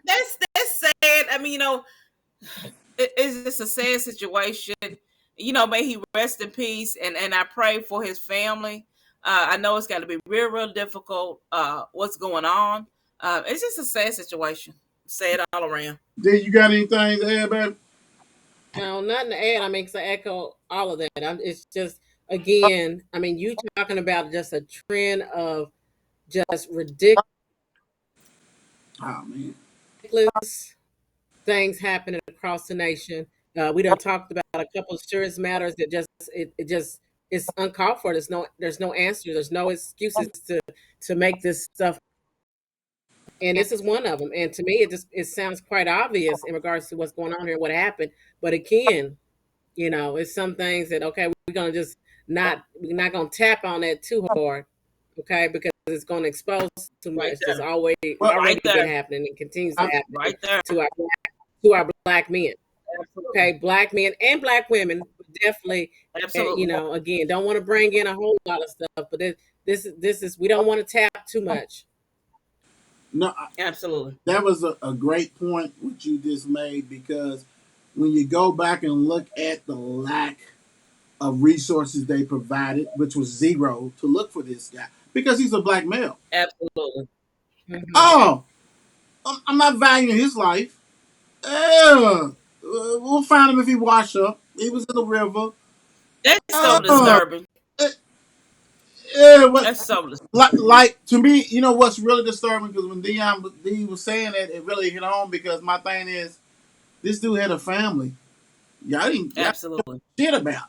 that's sad. I mean, it's just a sad situation. May he rest in peace, and I pray for his family. I know it's got to be real difficult. What's going on? It's just a sad situation. Sad all around. Did you got anything to add, baby? No, nothing to add. I mean, 'cause I echo all of that. It's just again, I mean, you talking about just a trend of just Oh man. ridiculous things happening across the nation. We done talked about a couple of serious matters that it just it's uncalled for. There's no answer. There's no excuses to make this stuff. And this is one of them. And to me, it sounds quite obvious in regards to what's going on here, what happened. But again, it's some things that okay, we're not gonna tap on that too hard, okay, because it's gonna expose too Right much. That's there. Well, Right already been there. happening and continues to I, happen Right there. to our black men. Absolutely. Okay, black men and black women, but definitely, Absolutely. again, don't want to bring in a whole lot of stuff, but this is we don't want to tap too much. no, Absolutely. that was a great point what you just made because when you go back and look at the lack of resources they provided, which was zero, to look for this guy because he's a black male. Absolutely. Hmm. Oh, I'm not valuing his life. We'll find him if he wash up. He was in the river. That's so Uh, disturbing. uh, what That's so disturbing. like to me, what's really disturbing because when D was saying that, it really hit home because my thing is this dude had a family. Y'all Absolutely. shit about.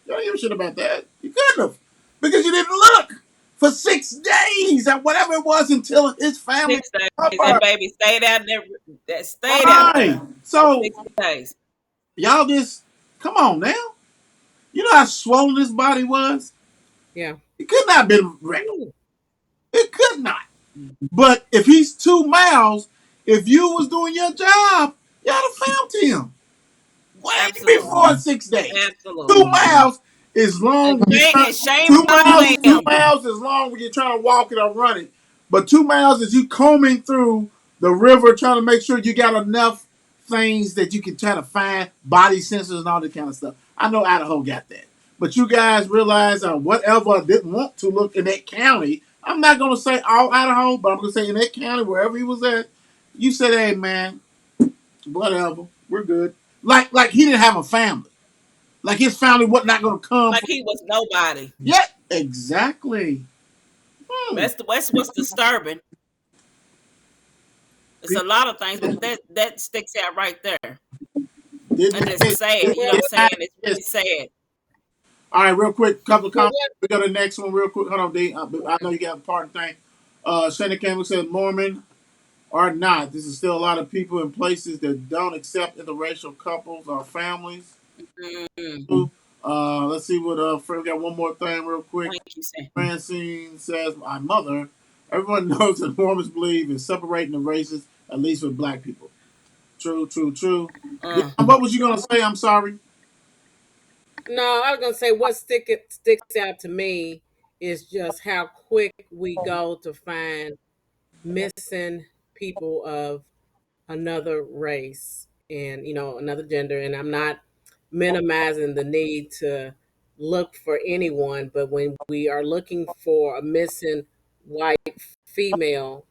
Y'all give a shit about that. You couldn't have because you didn't look for 6 days or whatever it was until his family 6 days. And covered. baby stayed out there. That stayed out Right. there for So 6 days. y'all just come on now. You know how swollen his body was. Yeah. It could not have been regular. Ooh. It could not. But if he's 2 miles, if you was doing your job, y'all have found him way Absolutely. before 6 days. Two Absolutely. miles is long And when you're and trying. shame Two on miles is two them. miles is long when you're trying to walk it or run it. But 2 miles is you combing through the river trying to make sure you got enough things that you can try to find body sensors and all that kind of stuff. I know Idaho got that. But you guys realize whatever didn't want to look in that county. I'm not going to say all Idaho, but I'm going to say in that county, wherever he was at, you said, hey, man, whatever, we're good. Like he didn't have a family. Like his family was not going to come Like for. he was nobody. Yeah, exactly. Hmm. That's what's disturbing. It's a People lot of things, but that sticks out right there. didn't And it's sad. You know Well, what I'm what, saying? It's yes. really sad. All right, real quick, couple of well, comments. what, We go to the next one real quick. Hold on, D. I know okay. you got a part thing. Senator Campbell said Mormon or not. This is still a lot of people in places that don't accept interracial couples or families. Mm, Let's see what we got one more thing real quick. thank you, Sam. Francine says, my mother, everyone knows that Mormons believe in separating the races, at least with black people. True, true, true. Uh, What was you gonna say? I'm sorry. No, I was gonna say what sticks out to me is just how quick we go to find missing people of another race and another gender. And I'm not minimizing the need to look for anyone, but when we are looking for a missing white female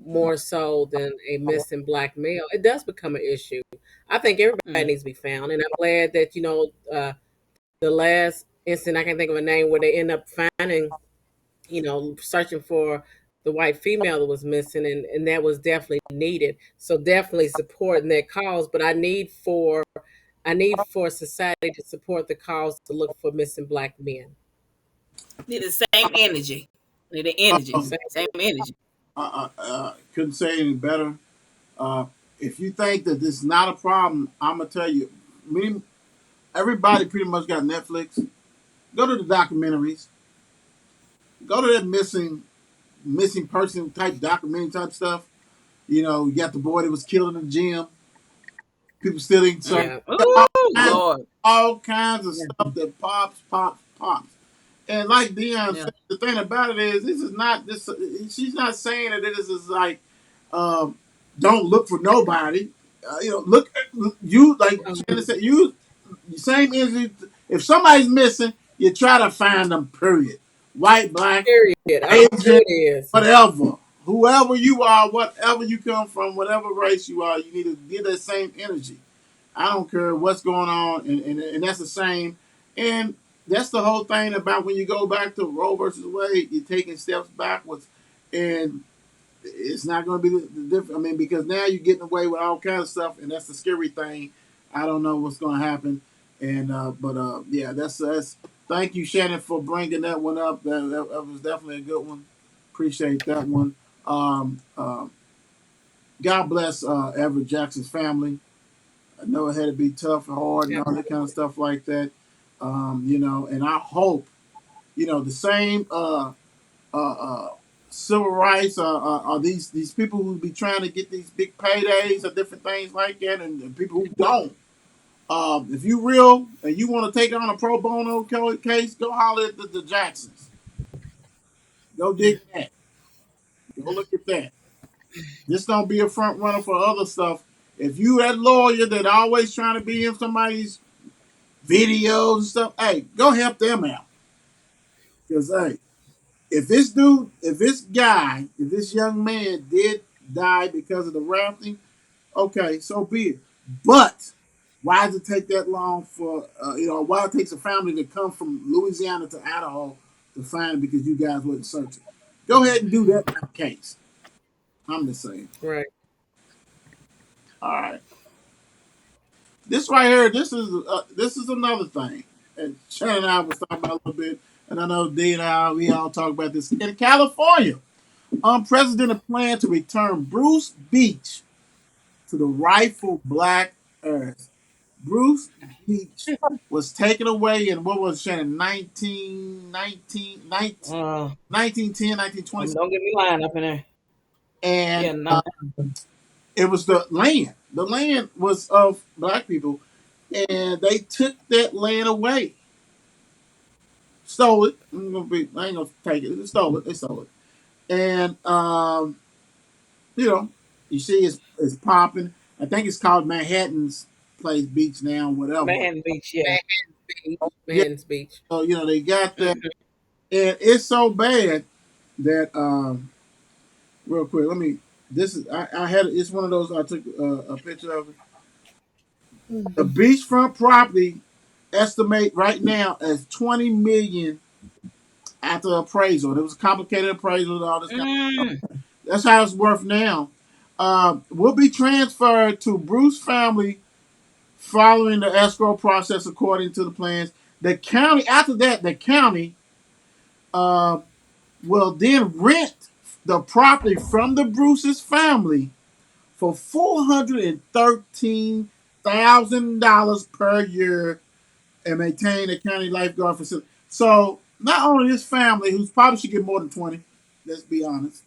more so than a missing black male, it does become an issue. I think everybody mm, needs to be found, and I'm glad that the last instant I can think of a name where they end up finding, searching for the white female that was missing, and that was definitely needed. So definitely supporting that cause, but I need for society to support the cause to look for missing black men. need the same energy. Need the energy. Um, Same. Same energy. couldn't say any better. Uh, if you think that this is not a problem, I'm gonna tell you. Everybody pretty much got Netflix. Go to the documentaries. Go to that missing person type documentary type stuff. You got the boy that was killed in the gym. People still eating certain. Yeah. Oh Kinds, Lord. all kinds of Yeah. stuff that pops. And like Dion Yeah. said, the thing about it is, this is not this. She's not saying that this is like, um, don't look for nobody. Look you like Shannon said. You same energy. If somebody's missing, you try to find them. Period. White, black, Period. All Asian, it is. whatever. Whoever you are, whatever you come from, whatever race you are, you need to get that same energy. I don't care what's going on, and that's the same. And that's the whole thing about when you go back to Roe versus Wade, you're taking steps backwards, and it's not going to be the different. I mean, because now you're getting away with all kinds of stuff, and that's the scary thing. I don't know what's going to happen, and but yeah, that's. Thank you, Shannon, for bringing that one up. That was definitely a good one. Appreciate that one. Um, um, God bless Everett Jackson's family. I know it had to be tough and hard and all that kind of stuff like that. And I hope, the same civil rights are these people who be trying to get these big paydays or different things like that, and people who don't. If you real and you want to take on a pro bono case, go holler at the Jacksons. Go dig that. Go look at that. Just don't be a front runner for other stuff. If you that lawyer that always trying to be in somebody's videos and stuff. Hey, go help them out. Because hey, if this young man did die because of the rafting, okay, so be it. But why does it take that long for why it takes a family to come from Louisiana to Idaho to find it because you guys wasn't searching? Go ahead and do that in that case. I'm just saying. Right. All right, this right here, this is another thing. And Shannon and I was talking about a little bit, and I know D and I we all talk about this in California. President plan to return Bruce Beach to the rightful black earth. Bruce Beach was taken away in what was Shannon 1910, Uh, 1920, don't get me lying up in there. and Yeah, no. it was the land. The land was of black people, and they took that land away, stole it. I ain't gonna take it. They stole it. They stole it, and you know, you see it's popping. I think it's called Manhattan's Place Beach now, whatever. Manhattan Beach, yeah. Beach. Yeah, Man's Beach. so they got that, Mhm. and it's so bad that real quick, let me. This is I had it's one of those I took a picture of it. The beachfront property estimate right now as 20 million after appraisal. It was a complicated appraisal and all this kind of stuff. Mm. That's how it's worth now. Will be transferred to Bruce family following the escrow process according to the plans. The county after that, the county uh, will then rent the property from the Bruce's family for $413,000 per year and maintain a county lifeguard facility. So not only this family, who's probably should get more than 20, let's be honest.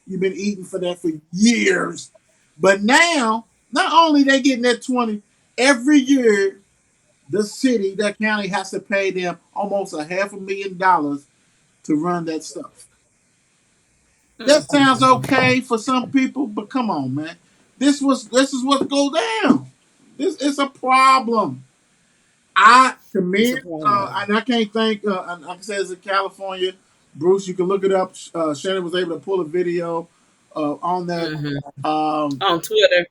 You've been eating for that for years. But now, not only they getting that 20, every year the city, that county has to pay them almost $500,000 to run that stuff. Mm. That sounds okay for some people, but come on, man. This is what goes down. This is a problem. I It's a commend, problem. and I can't thank, like I said, it's in California. Bruce, you can look it up. Shannon was able to pull a video on that. Hmm. Um, On Twitter.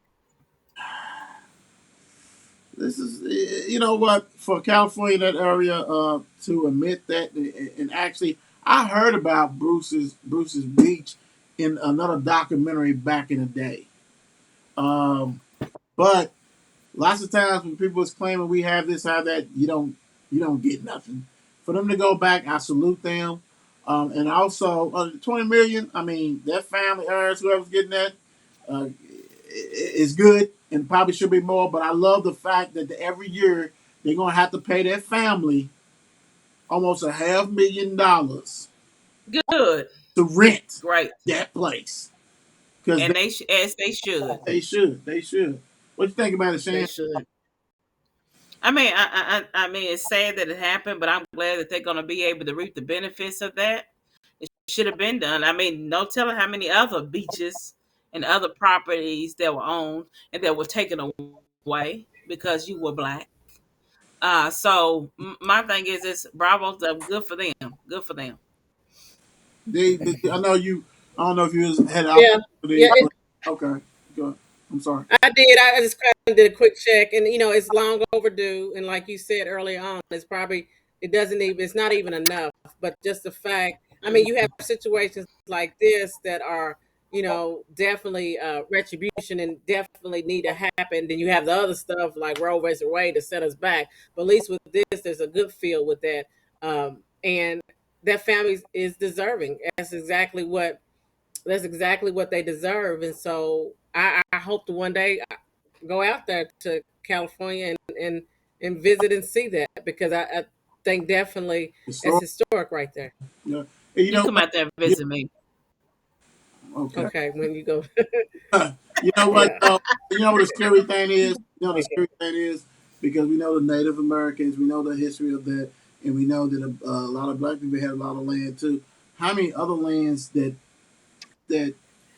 this is, you know what, for California, that area, to admit that, and actually, I heard about Bruce's Beach in another documentary back in the day. Um, but lots of times when people is claiming we have this, have that, you don't get nothing. For them to go back, I salute them. And also, 20 million. I mean, that family heirs, whoever's getting that, is good, and probably should be more. But I love the fact that every year they're gonna have to pay their family almost $500,000 Good. to rent Great. that place because And as they should. they should. What you think about it, They Shan? should. I mean, it's sad that it happened, but I'm glad that they're going to be able to reap the benefits of that. It should have been done. I mean, no telling how many other beaches and other properties that were owned and that were taken away because you were black. My thing is bravo, good for them, good for them. I know you. I don't know if you had an Yeah, yeah. opportunity, but okay, go ahead. I'm sorry. I did. I just kind of did a quick check, and it's long overdue. And like you said earlier on, it doesn't even it's not even enough. But just the fact, I mean, you have situations like this that are definitely retribution and definitely need to happen. Then you have the other stuff like Roe versus Wade to set us back. But at least with this, there's a good feel with that, and that family is deserving. That's exactly what they deserve. And so I hope to one day go out there to California and visit and see that, because I think definitely it's Historic. historic right there. Yeah. And you You know come what? out there and Yeah. visit me. Okay. Okay, when you go. You know what? Yeah. You know what the scary thing is. You know the scary thing is because we know the Native Americans, we know the history of that, and we know that a lot of black people had a lot of land too. How many other lands that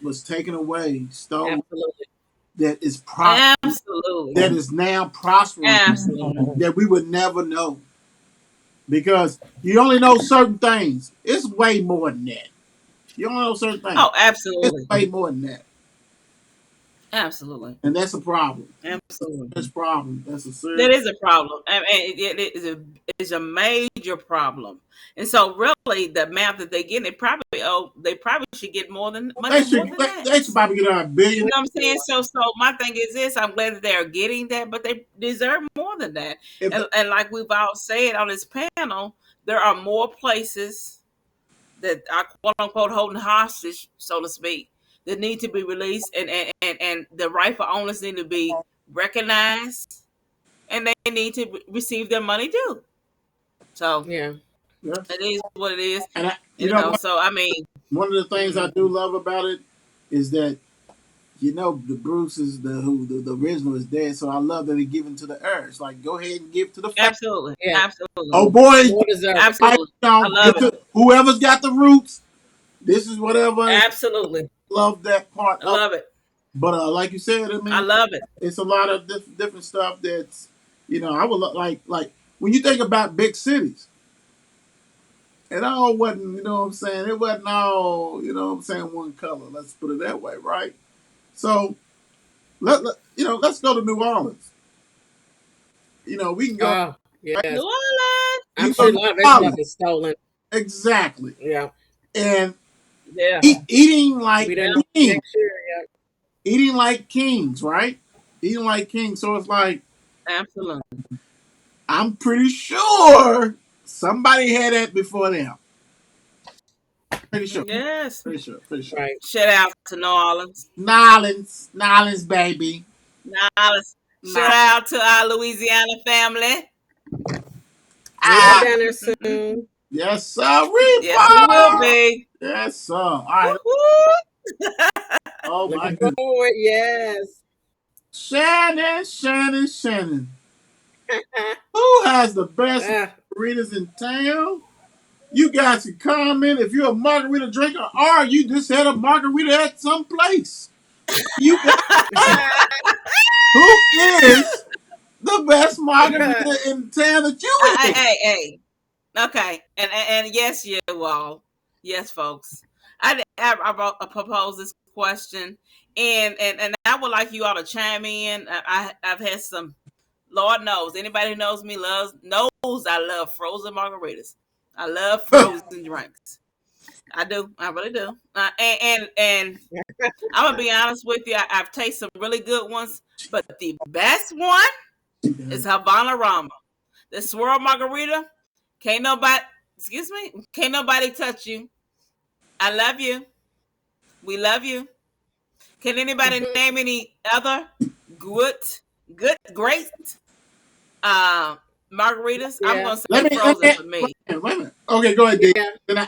was taken away, stolen, Absolutely. that is Absolutely. that is now prospering Absolutely. that we would never know because you only know certain things. It's way more than that. You only know certain things. Oh, It's absolutely. way more than that, Absolutely. and that's a problem. Absolutely. That's a problem. That's a serious. That is a problem. I mean, it is a major problem. And so, really, the amount that they get, they probably should get more than They much more should than that. they should probably get a billion. You know what I'm saying? So my thing is this: I'm glad that they are getting that, but they deserve more than that. If And like we've all said on this panel, there are more places that are quote unquote holding hostage, so to speak, that need to be released, and the rightful owners need to be recognized, and they need to receive their money due. So Yeah. yeah, it is what it is, and you know what? So I mean, One of the things I mm, do love about it is that the Bruce is the original is dead, so I love that he given to the heirs. Like go ahead and give to the family. absolutely, Yeah. Oh absolutely, boy, More deserving. I absolutely, I give love it, to whoever's got the roots. This is whatever. absolutely, Love that part I of. love it, But like you said, I I mean, love it. it's a lot of different stuff that's I would like when you think about big cities. It all wasn't, what I'm saying? It wasn't all, what I'm saying, one color. Let's put it that way, right? So let's go to New Orleans. We can go, Oh, New yes. Orleans, I'm you go sure to a New lot of that stuff Orleans. is stolen. Exactly. Yeah. And yeah, eating We'll like be there kings. next year. Eating like kings, right? Eating like kings. So it's like, absolutely, I'm pretty sure somebody had that before them. Pretty sure. yes. Pretty sure. Pretty Yeah. sure. Right. Shout out to New Orleans, Nolans, baby. Niles. Shout Nolans. out to our Louisiana family. We'll be Ah, down there soon. yes, sir. Yes, we will Reaper. be. Yes, sir. All right. Woo-hoo. Oh my Looking goodness. forward. Yes. Shannon. Who has the best Ah, margaritas in town? You guys can comment if you're a margarita drinker or you just had a margarita at some place. You guys, who is the best margarita in town that you Hey, ate? hey, hey. Okay, and yes, you all, yes, folks. I propose this question, and I would like you all to chime in. I've had some. Lord knows, anybody who knows me knows I love frozen margaritas. I love frozen drinks. I do. I really do. And I'm gonna be honest with you. I've tasted some really good ones, but the best one is Havana Rama. The swirl margarita. Can't nobody. Excuse me. Can't nobody touch you. I love you. We love you. Can anybody name any other good, great uh, margaritas? I'm yeah. gonna say frozen for me. Wait a minute. Okay, go ahead, D. Yeah. Then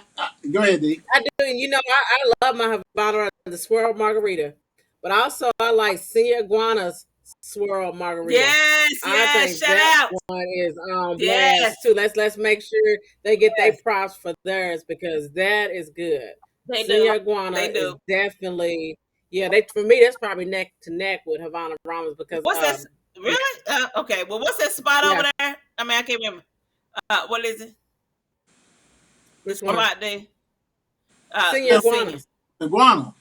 go ahead, D. I do. And I love my Havana, the swirl margarita. But also, I like Senor Iguana's swirl margarita. Yes, I yes. think Shout that out. one is on Yes, blast too. Let's make sure they get their yes. props for theirs because that is good. They do. Senor Guana They is do. definitely yeah. They for me that's probably neck to neck with Havana Ramos because What's that? Really? Okay. Well, what's that spot yeah. over there? I mean, I can't remember. What is it? The Which one? spot there. Senor The Guana. senior. Iguana.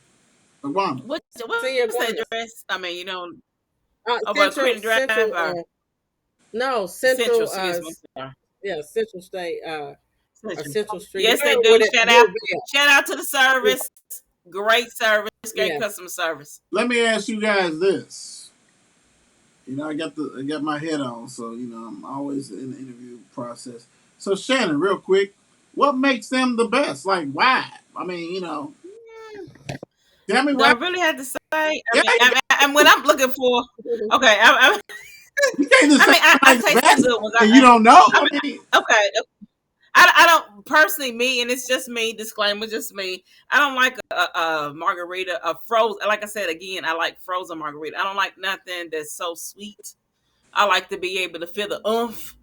Iguana. Senior What's that Guanas. dress? I mean, over Central Queen Drive Central or no Central. Central Excuse me. Sorry. yeah Central State or Central. Central Street Yes, they whatever do. with it Shout out. Louisville. Shout out to the Yeah. service. Great service. Great Yeah. customer service. Let me ask you guys this. I got my head on, so I'm always in the interview process. So Shannon, real quick, what makes them the best? Like why? I mean, tell me Do why. I really have to say? I Yeah, mean, and what I'm looking for. Okay, you can't just say I somebody's the taste some best good ones. and you don't know. I I mean, mean, okay. I don't personally me, and it's just me. Disclaimer, just me. I don't like a margarita, a frozen. Like I said again, I like frozen margarita. I don't like nothing that's so sweet. I like to be able to feel the oomph.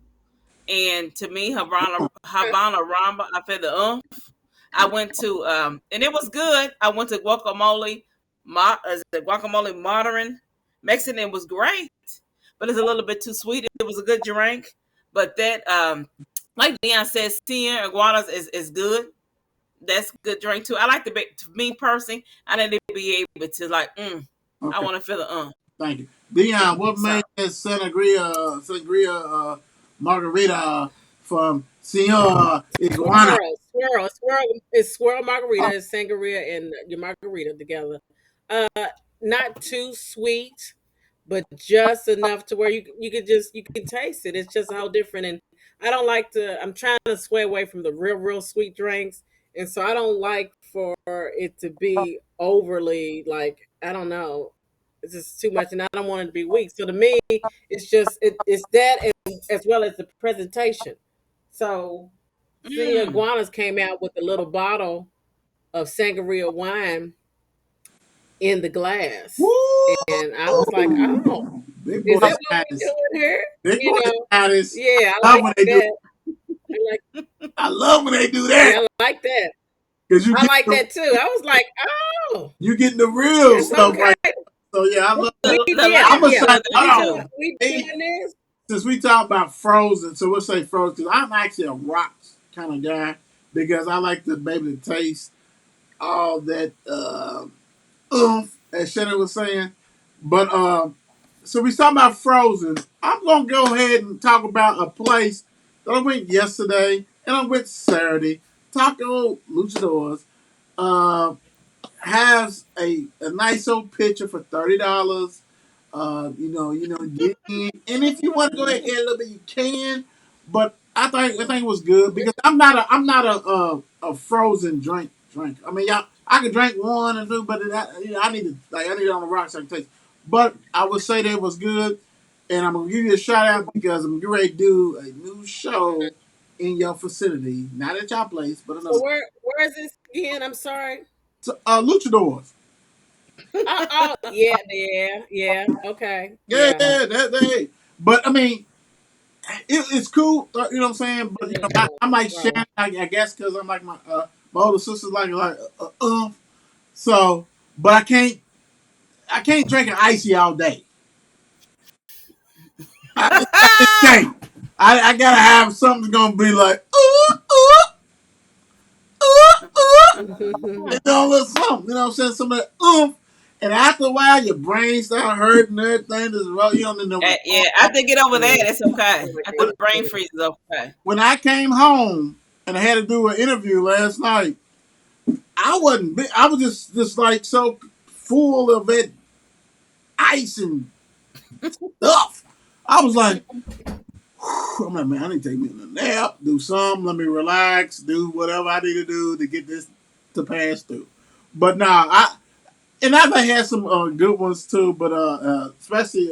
And to me, Havana Ramba, I feel the oomph. I went to and it was good. I went to guacamole modern Mexican. It was great, but it's a little bit too sweet. It was a good drink, but that like Dion says, Tien Iguanas is good. That's a good drink too. I like to me personally, I need to be able to like, I okay, want to feel the thank you, Dion. What So made that sangria margarita from Senor Iguana? Swirl. It's swirl margarita, it's sangria and your margarita together. Uh, not too sweet, but just enough to where you can taste it. It's just how different. And I don't like to. I'm trying to sway away from the real sweet drinks, and so I don't like for it to be overly like I don't know. It's just too much, and I don't want it to be weak. So to me, it's that as well as the presentation. So Senor mm. Iguanas came out with a little bottle of sangria wine in the glass. And I was like, oh, Woo! Big is boy that what we status. doing here? Big You boy know, status. yeah, I I love like when they do. that. I like, I love when they do yeah, that I like that. because I like that too. I was like, oh, you getting the real it's stuff right. okay. So yeah, I love that. The I'm light gonna is Yeah, say, good we hold doing too. on. we Hey, doing this. since we talk about frozen, so we'll say frozen because I'm actually a rocks kind of guy because I like to be able to taste all that oomph, as Shannon was saying. But so we talking about frozen. I'm gonna go ahead and talk about a place that I went yesterday and I went Saturday. Taco Luchadors. Uh, has a nice old picture for $30. Get in. And if you want to go ahead and add a little bit, you can. But I think it was good because I'm not a frozen drink. I mean, y'all, I can drink one and two, but I need to I need it on the rocks so I can taste. But I would say that it was good, and I'm gonna give you a shout out because I'm getting ready to do a new show in your facility, not at your place, but So another. where is this again? I'm sorry. So, Luchadors. Oh, yeah. Okay, Yeah, yeah. that. But I mean, it's cool. You know what I'm saying? But I'm like Right. Shannon, I guess, because I'm like my older sister's so. But I can't drink an icy all day. I just can't. I gotta have something gonna be like Mhm. a little something. You know what I'm saying? Some of that And after a while, your brain start hurting and everything. You don't know what's going Yeah, on. after get over that, Yeah. it's Oh okay. my After the brain goodness. freeze is okay. When I came home and I had to do an interview last night, I wasn't. I was just like so full of that ice and stuff. I was like, I'm like, man, I need to take me a nap, do something, let me relax, do whatever I need to do to get this to pass through. But now I've had some good ones too. But especially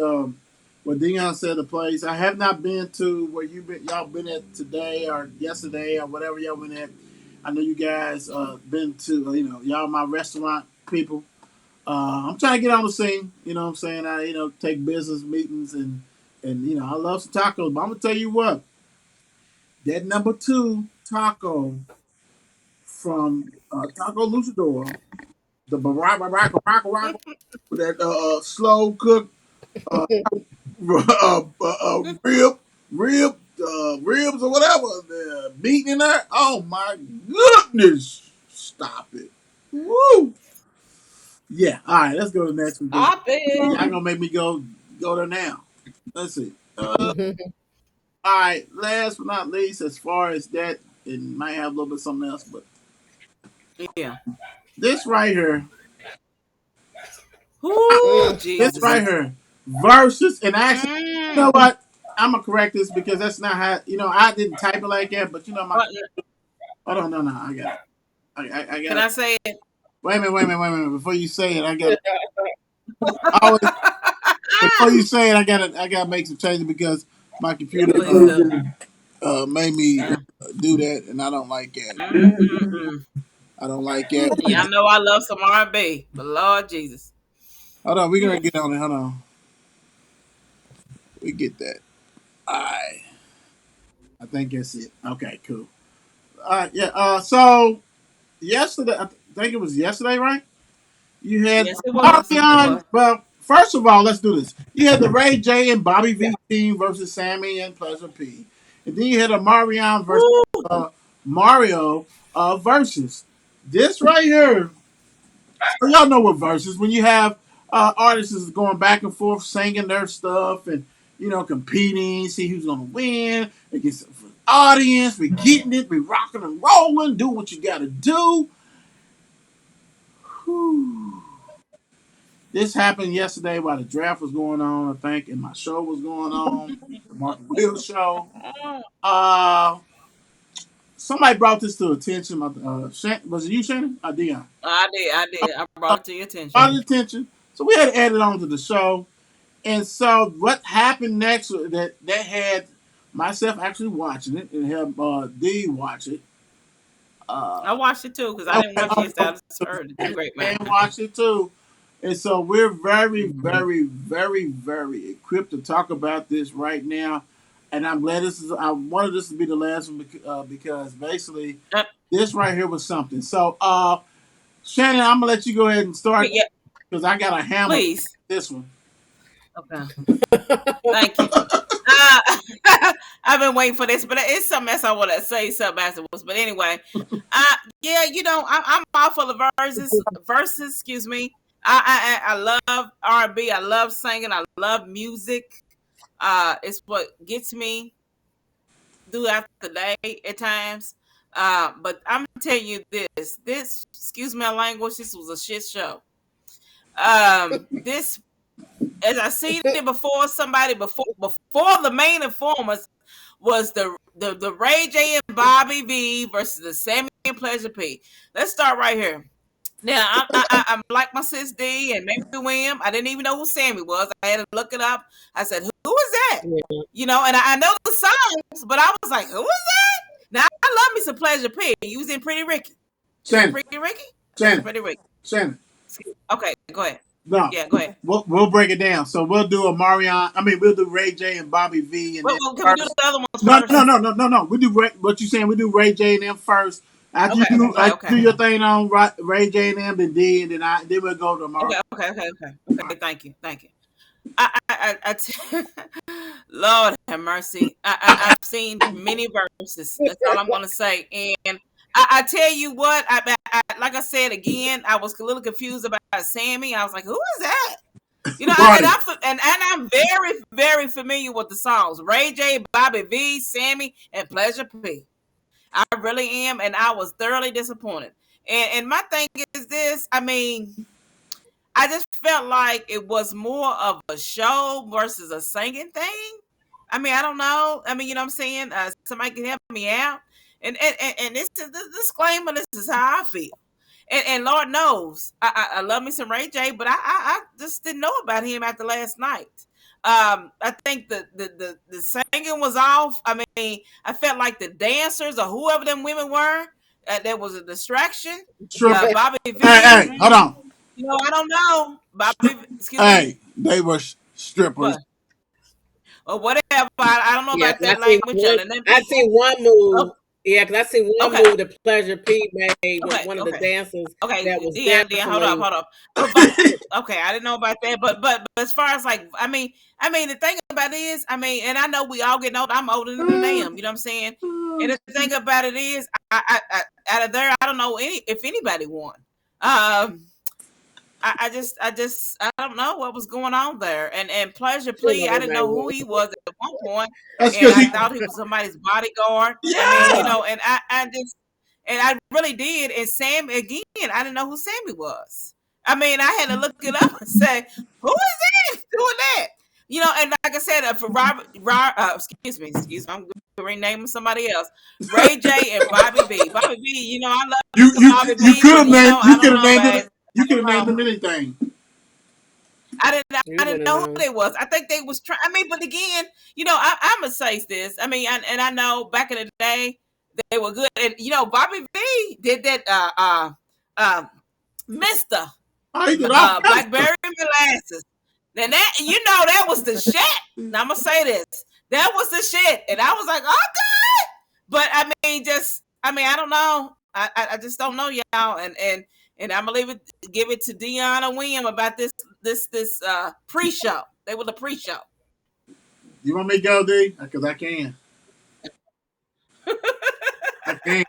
what Dion said, the place I have not been to where y'all been at today or yesterday or whatever y'all been at. I know you guys been to y'all my restaurant people. I'm trying to get on the scene. You know what I'm saying? I take business meetings and I love some tacos. But I'm gonna tell you what, that number two taco from Taco Luchador, the Barack with that slow cook uh, ribs or whatever, the meat in there. Oh my goodness! Stop it. Woo! Yeah. All right. Let's go to the next one because Stop it. y'all gonna make me go there now. Let's see. All right. Last but not least, as far as that, it might have a little bit of something else, but Yeah. this right here, Ooh, this Jesus. right here, versus, and actually, you know Mm. what? I'm gonna correct this because that's not how I didn't type it like that, but my What, hold on, no, I got it. I can got it. I say it? Wait a minute. Before you say it, I got to before you say it, I gotta make some changes because my Yeah, computer please do. made me Uh, do that, and I don't like that. mm. I don't like that. Yeah, I know I love some R&B, but Lord Jesus. Hold on, we're gonna get on it. Hold on, we get that. All right, I think that's it. Okay, cool. All right, yeah. So yesterday, I think it was yesterday, right? You had Yes, it was. It Marion. was. Well, first of all, let's do this. You had the Ray J and Bobby V team versus Sammy and Pleasure P, and then you had a Marion versus Woo. Mario versus this right here. So y'all know what versus when you have artists going back and forth singing their stuff and competing, see who's gonna win against the audience. We getting it, we rocking and rolling, do what you gotta do. Whew. This happened yesterday while the draft was going on, I think, and my show was going on, the Mark Will show. Uh, Somebody brought this to attention. Was it you, Shannon? Dion. I did. I did. I brought it to your attention. Brought it attention. So we had to add it on to the show. And so what happened next that had myself actually watching it and have D watch it. I watched it too because I didn't watch it yesterday. I just heard the two great And man. watch it too. And so we're very, Mhm. very, very, very equipped to talk about this right now. And I'm glad I wanted this to be the last one because basically Uh, this right here was something. So, Shannon, I'm gonna let you go ahead and start yeah, because I got a hammer please. this one. Okay. Thank you. Uh, I've been waiting for this, but it's something else I want to say something afterwards. But anyway, yeah, I'm all for the verses. Verses, excuse me. I love R&B. I love singing. I love music. It's what gets me throughout the day at times. But I'm telling you this. This, excuse my language. This was a shit show. This, as I seen it before, somebody before the main informers was the Ray J and Bobby V versus the Sammy and Pleasure P. Let's start right here. Now I'm like my sis D and maybe William. I didn't even know who Sammy was. I had to look it up. I said, "Who is that?" Yeah. And I know the songs, but I was like, "Who is that?" Now I love me some Pleasure P. You was in Pretty Ricky. You was in Shannon, Pretty Ricky. You was in Shannon, Pretty Ricky. Shannon. Okay, go ahead. No, Yeah, go ahead. we'll break it down. So we'll do a Marion. I mean, we'll do Ray J and Bobby V, and then Well, can we do first. the other ones No, no, first? no, no, no, no. We do what you saying. We do Ray J and them first. After Okay, okay, you do okay. your thing on Ray J and them, then D, and then we'll go to Marion. Okay. Thank you, thank you. Lord have mercy. I've seen many verses. That's all I'm gonna say. And I tell you what, like I said again, I was a little confused about Sammy. I was like, who is that? Right. And I'm very, very familiar with the songs. Ray J, Bobby V, Sammy, and Pleasure P. I really am, and I was thoroughly disappointed. And my thing is this, I mean, I just felt like it was more of a show versus a singing thing. I mean, I don't know. I mean, you know what I'm saying? Somebody can help me out. And this is the disclaimer. This is how I feel. And Lord knows, I love me some Ray J, but I just didn't know about him after last night. I think the singing was off. I mean, I felt like the dancers or whoever them women were, there was a distraction. Stripper. Bobby Hey, V. hey, hold on. I don't know. Bobby, excuse me. Hey, they were strippers. What? Or whatever. I don't know Yeah, about 'cause that language. And then I seen people. one Oh, move. Yeah, because I seen one okay. move that Pleasure P made with Okay. one of the Okay. dancers Okay, that was Dion, hold up, definitely hold up. But okay, I didn't know about that. But as far as like, I mean, the thing about it is, I mean, and I know we all getting older. I'm older than I am. You know what I'm saying? And the thing about it is, out of there, I don't know if anybody won. Um, I don't know what was going on there. And Pleasure shouldn't Plea, have I didn't everybody know who won. he was at one point, That's and because I he. thought he was somebody's bodyguard. I mean, Yeah. and I really did. And Sam again, I didn't know who Sammy was. I mean, I had to look it up and say, who is this doing that? And like I said, for excuse me, I'm renaming somebody else. Ray J and Bobby B. Bobby B, I love You the you Bobby you B, could but have named I you don't could have know, named babe. it. You I could don't have named know. them anything. I didn't. You I didn't wouldn't know who know. they was. I think they was trying. I mean, but again, I'm gonna say this. I mean, and I know back in the day they were good. And Bobby V did that. Mister I did all kinds of stuff. Blackberry molasses. Then that was the shit. Now I'm gonna say this. That was the shit, and I was like, okay. But I don't know. I just don't know, y'all. And I'm gonna give it to Dion and William about this pre-show. They were the pre-show. You want me to go, D? Because I can. I can.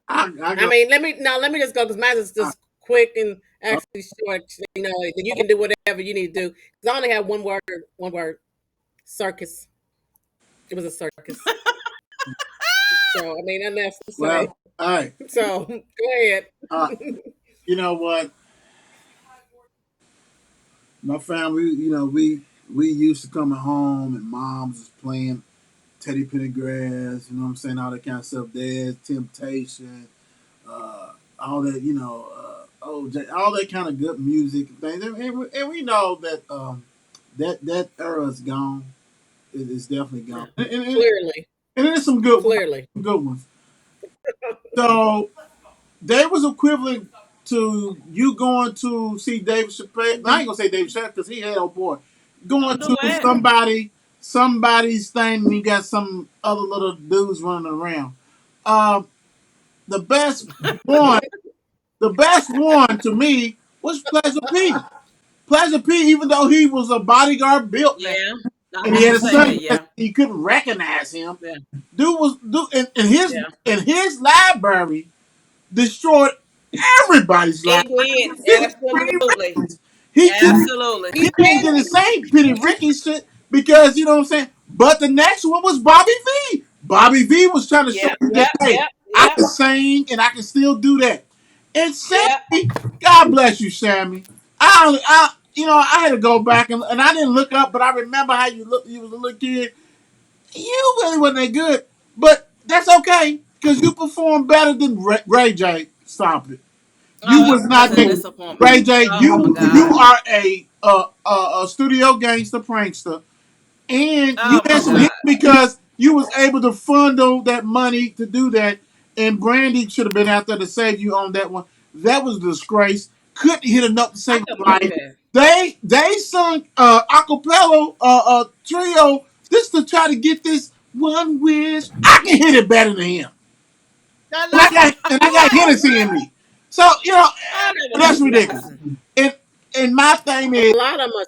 I I go. mean, let me just go because mine is I, just quick and actually short. You can do whatever you need to do. Because I only have one word, circus. It was a circus. So I mean, nothing else to say. well, hey, So go ahead. uh, you know what? My family, we used to coming home and moms was playing Teddy Pendergrass, you know what I'm saying, all that kind of stuff. There's Temptation, all that, OJ, all that kind of good music and things. And we know that that era is gone. It's definitely gone. Yeah. And there's some Clearly. good ones. So they was equivalent to you going to see David Chappelle. I ain't gonna say David Chappelle because he had oh boy. Going Don't do to that. somebody's thing and you got some other little dudes running around. Uh, the best one, the best one to me was Pleasure P. Pleasure P, even though he was a bodyguard built now Yeah. I and he have had to a say that. sunglasses, Yeah. you couldn't recognize him. Yeah. Dude in his Yeah. library destroyed everybody's life. It did. Did Pretty Absolutely. Ricky's. He couldn't Absolutely. he couldn't get the same Pretty Ricky shit because you know what I'm saying. But the next one was Bobby V. Bobby V was trying to show Yep. you that Yep. hey, Yep. I Yep. can sing and I can still do that. And Yep. Sammy, God bless you, Sammy. I had to go back and I didn't look up, but I remember how you looked. You was a little kid. You really wasn't that good, but that's okay because you performed better than Ray J. Stop it. You Oh, was it was not a that. disappointment. Ray J, Oh my you God. are a studio gangster prankster, and you Oh had my some hits God. because you was able to fundle that money to do that. And Brandy should have been out there to save you on that one. That was a disgrace. Couldn't hit enough to I save couldn't his believe life. that. They sung acapella trio just to try to get this one wish. I can hit it better than him, No, and no. I got What? Hennessy in me. So I never that's knew ridiculous. that. And my thing is, A lot of them are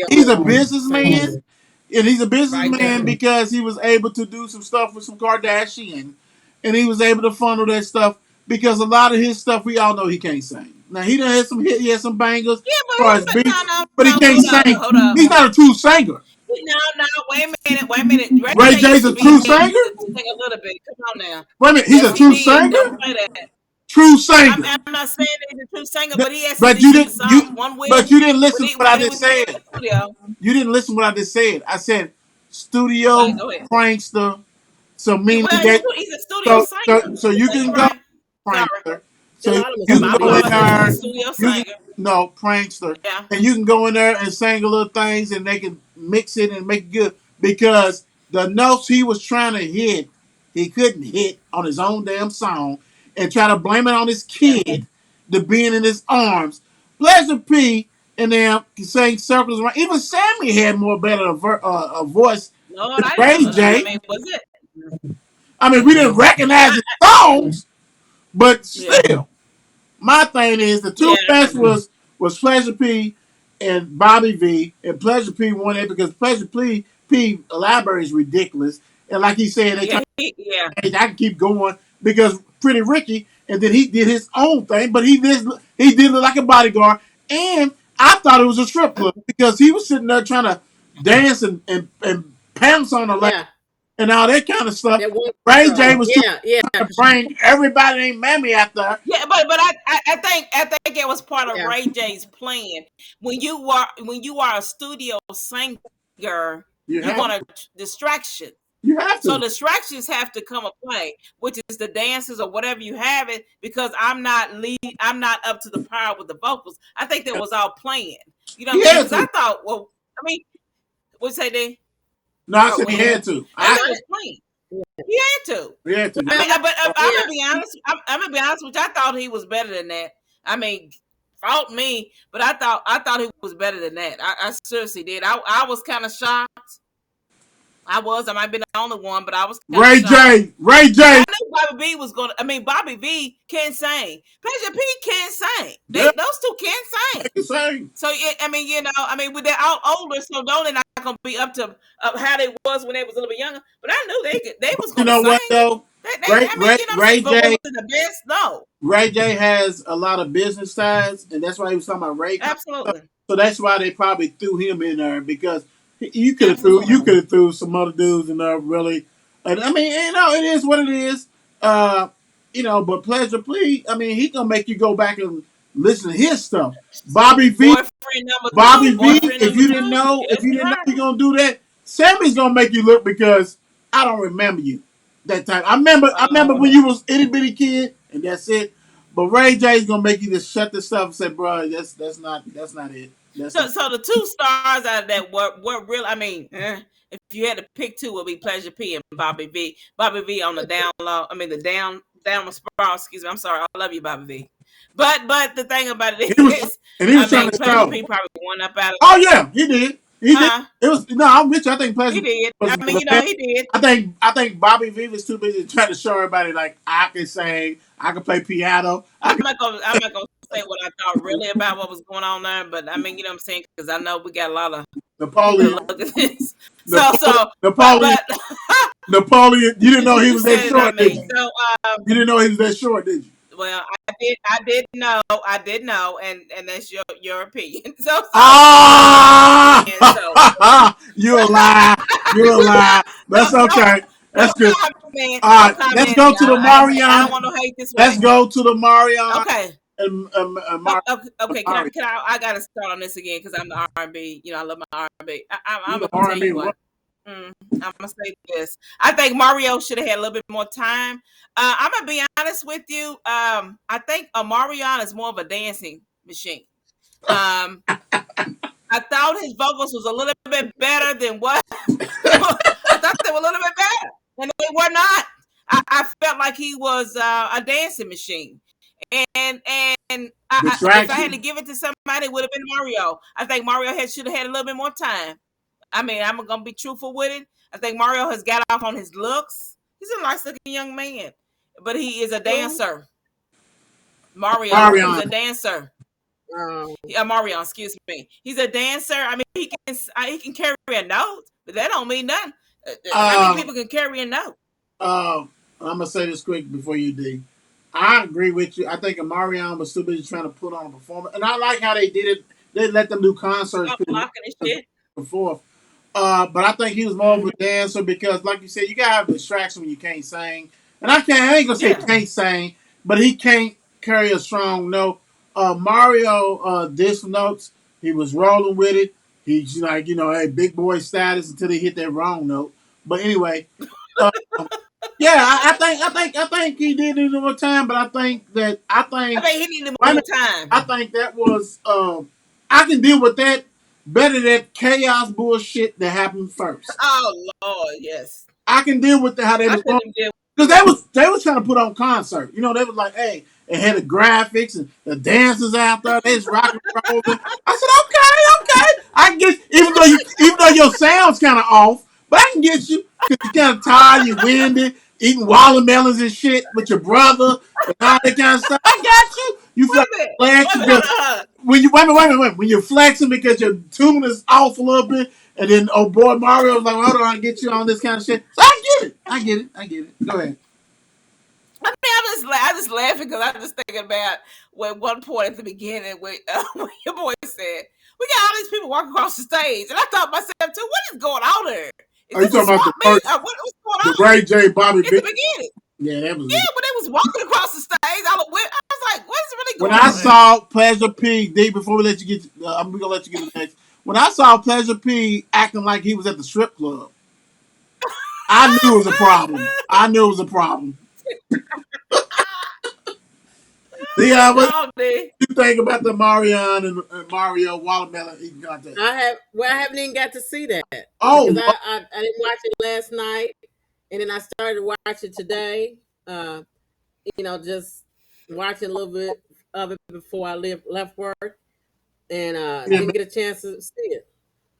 he's a studio businessman, singers. and he's a Right there. businessman because he was able to do some stuff with some Kardashian, and he was able to funnel that stuff because a lot of his stuff we all know he can't sing. Now he done had some hit, he had some bangers Yeah, as far as but no, beats, no, but he no. can't Hold up, sing. hold up. He's not a true singer. No, no. Wait a minute. Wait a minute. Ray Ray J used J's to a be true able singer. to sing a little bit. Come on now. Wait a minute, he's Yes, a he true did. Don't singer. say that. True I'm, singer. I'm not saying he's a true singer, but he has some But you decent didn't songs. One but wish you didn't listen to what I when he just was in said. the studio. You didn't listen to what I just said. I said Okay, studio go ahead. prankster. So Yeah, meaning well, that he's a studio so singer. you Yeah, can you're go right. Sorry. prankster. A So lot of them are you Yep, can I'm go studio in sorry. He's a there. singers. studio You can singer. no prankster, Yeah. and you can go in there and sing a little things, and they can mix it and make it good because the notes he was trying to hit, he couldn't hit on his own damn song, and try to blame it on his Yeah. kid, the being in his arms. Pleasure P and them sang circles around. Even Sammy had more better a voice Lord, than I didn't Ray know that. I J. mean, was it? I mean, we didn't recognize I, his songs, but yeah, still. My thing is the two yeah, best was Pleasure P and Bobby V, and Pleasure P won it because Pleasure P elaborate is ridiculous, and like he said, they try yeah, yeah. I can keep going because Pretty Ricky, and then he did his own thing, but he did look like a bodyguard, and I thought it was a strip club because he was sitting there trying to dance and pounce on the lady Yeah, and all that kind of stuff. that one Ray J girl. was too Yeah, yeah, to bring everybody named Mammy out there. Yeah, but I think it was part of yeah, Ray J's plan. When you are a studio singer, You you have want a distraction. you have So to. distractions have to come a play, which is the dances or whatever you have it, because I'm not up to the par with the vocals. I think that was all planned. You know what He I'm saying? had Because I to. thought, well, I mean, what'd you say then? No, I Oh, said he when? had to. I I thought it was planned. He had to. he had to. I mean, well, but I'm yeah, gonna be honest. I'm gonna be honest with you. I thought he was better than that. I mean, fault me, but I thought he was better than that. I seriously did. I was kind of shocked. I was. I might be the only one, but I was kind of Ray shocked J. Ray because J. I knew Bobby V was going to. I mean, Bobby V can sing. Pleasure P can sing. Yeah, Those two can sing. they can sing. So yeah, I mean, with they're all older, so don't they're not gonna be up to how they was when they was a little bit younger. But I knew they was You gonna know what sing. though? I mean, you know what I'm saying? Ray But was J. it the best? No, Ray J has a lot of business ties, and that's why he was talking about Ray. absolutely, So that's why they probably threw him in there because you could have absolutely. threw some other dudes in there really. And I mean, it is what it is. Uh, but Pleasure Please, I mean, he gonna make you go back and listen to his stuff. Bobby V, Boyfriend number Bobby two, V. boyfriend If number you didn't two. know, if Yes, you didn't know sir. he gonna do that, Sammy's gonna make you look because I don't remember you that time. I remember when you was itty bitty kid, and that's it. But Ray J's gonna make you just shut this stuff and say, bro, that's not it. That's So, not. so the two stars out of that were real. I mean, if you had to pick two, it would be Pleasure P and Bobby V. Bobby V on the down low. I mean, the down spiral. Excuse me. I'm sorry. I love you, Bobby V. But the thing about it He was, is, and he I was trying mean, to Pleasure show. P probably won up out of Oh yeah, he did. He did. huh? It was no. I'm with you. I think He Pleasure did. was I mean, the best. he did. I think Bobby V was too busy trying to show everybody like I can sing, I can play piano, I can I'm not gonna say what I thought really about what was going on there, but I mean, you know what I'm saying? Because I know we got a lot of people that Napoleon, look at this. So Napoleon, so, but Napoleon, but Napoleon. You didn't know he you was that said it, not short, did me. you? So You didn't know he was that short, did you? well, I did know, and that's your opinion. And so Ah! You a lie. You a lie. no That's no okay. no That's good. comment, man. All No right, let's comment. go to the I don't Marion. want no hate this Let's way. go to the Marion Okay. and Oh, Mar- okay, okay. Can I? Marion. Can I gotta start on this again because I'm the R&B. I love my R&B. You I'm the gonna tell R&B you what? what. I'm gonna say this. I think Mario should have had a little bit more time. I'm gonna be honest with you. I think Marion is more of a dancing machine. Um, I thought his vocals was a little bit better than what I thought they were a little bit better, and they were not. I felt like he was a dancing machine, and if I had to Distraction. give it to somebody, it would have been Mario. I think Mario should have had a little bit more time. I mean, I'm gonna be truthful with it. I think Mario has got off on his looks. He's a nice looking young man, but he is a who? dancer. Mario, he's Marion. a dancer. Um, Yeah, Mario, excuse me. He's a dancer. I mean, he can carry a note, but that don't mean nothing. How many Uh, people can carry a note? uh, I'm gonna say this quick before you do. I agree with you. I think Marion was too busy trying to put on a performance, and I like how they did it. They let them do concerts Stop pretty blocking and much shit. before. But I think he was more of a Hmm. dancer because, like you said, you gotta have distraction when you can't sing. And I ain't gonna say Yeah. can't sing, but he can't carry a strong note. Mario, this notes, he was rolling with it. He's like, hey, big boy status until he hit that wrong note. But anyway, uh, yeah, I think he did it one time, but I I think think he needed wait a more minute, time. I think that was I can deal with that better than that chaos bullshit that happened first. Oh Lord, yes. I can deal with how they I was couldn't going even deal because with it. they was trying to put on concert. They was like, hey, It had the graphics and the dancers out there. They just rocking and rolling. I said, okay, okay. I can get even though your sound's kind of off, but I can get you because you're kind of tired, you're winded, eating watermelons and shit with your brother and all that kind of stuff. I got you. You Wait feel a minute. Wait a flexing minute. because when you wait. When you're flexing because your tune is off a little bit, and then oh boy Mario's like, hold on, I get you on this kind of shit. So I get it. I get it. Go ahead. I mean, I just laughing because I'm just thinking about when one point at the beginning when your boy said, "We got all these people walking across the stage," and I thought to myself too, "What is going on there? Is Are you this a talking about the swap meet? first, What's going the on?" Ray J Bobby In the Big? beginning, Yeah, that was yeah, when they was walking across the stage, I was like, "What is really when going I on there?" saw Pleasure P. D. Before we let you get, I'm gonna let you get the next. When I saw Pleasure P. acting like he was at the strip club, I knew it was a problem. I knew it was a problem. What Oh, man. do you think about the Marion and Mario watermelon eating contest? I haven't even got to see that because Oh, I didn't watch it last night, and then I started watching today. Uh, just watching a little bit of it before I left work, and yeah, didn't get a chance to see it.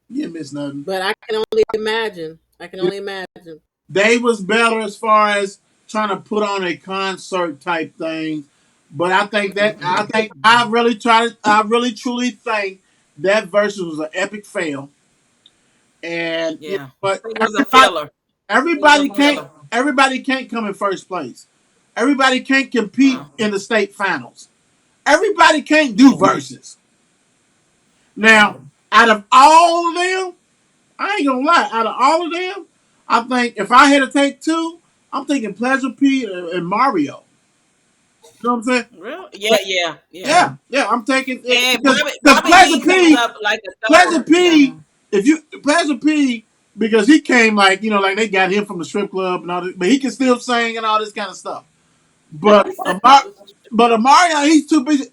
you didn't miss nothing. But I can only imagine. I can only imagine. They was better as far as trying to put on a concert type thing. But I really truly think that versus was an epic fail. And you know, Yeah, but it was a filler. It was a filler. everybody can't come in first place. Everybody can't compete No. in the state finals. Everybody can't do Yeah. verses. Now, out of all of them, I ain't gonna lie. Out of all of them, I think if I had to take two, I'm thinking Pleasure P and Mario. You know what I'm saying? Really? Yeah, yeah, yeah. Yeah. I'm taking it And because Bobby E comes up like a Pleasure third. Yeah. P, if you Pleasure P, because he came like like they got him from the strip club and all this, but he can still sing and all this kind of stuff. But Mario, he's too busy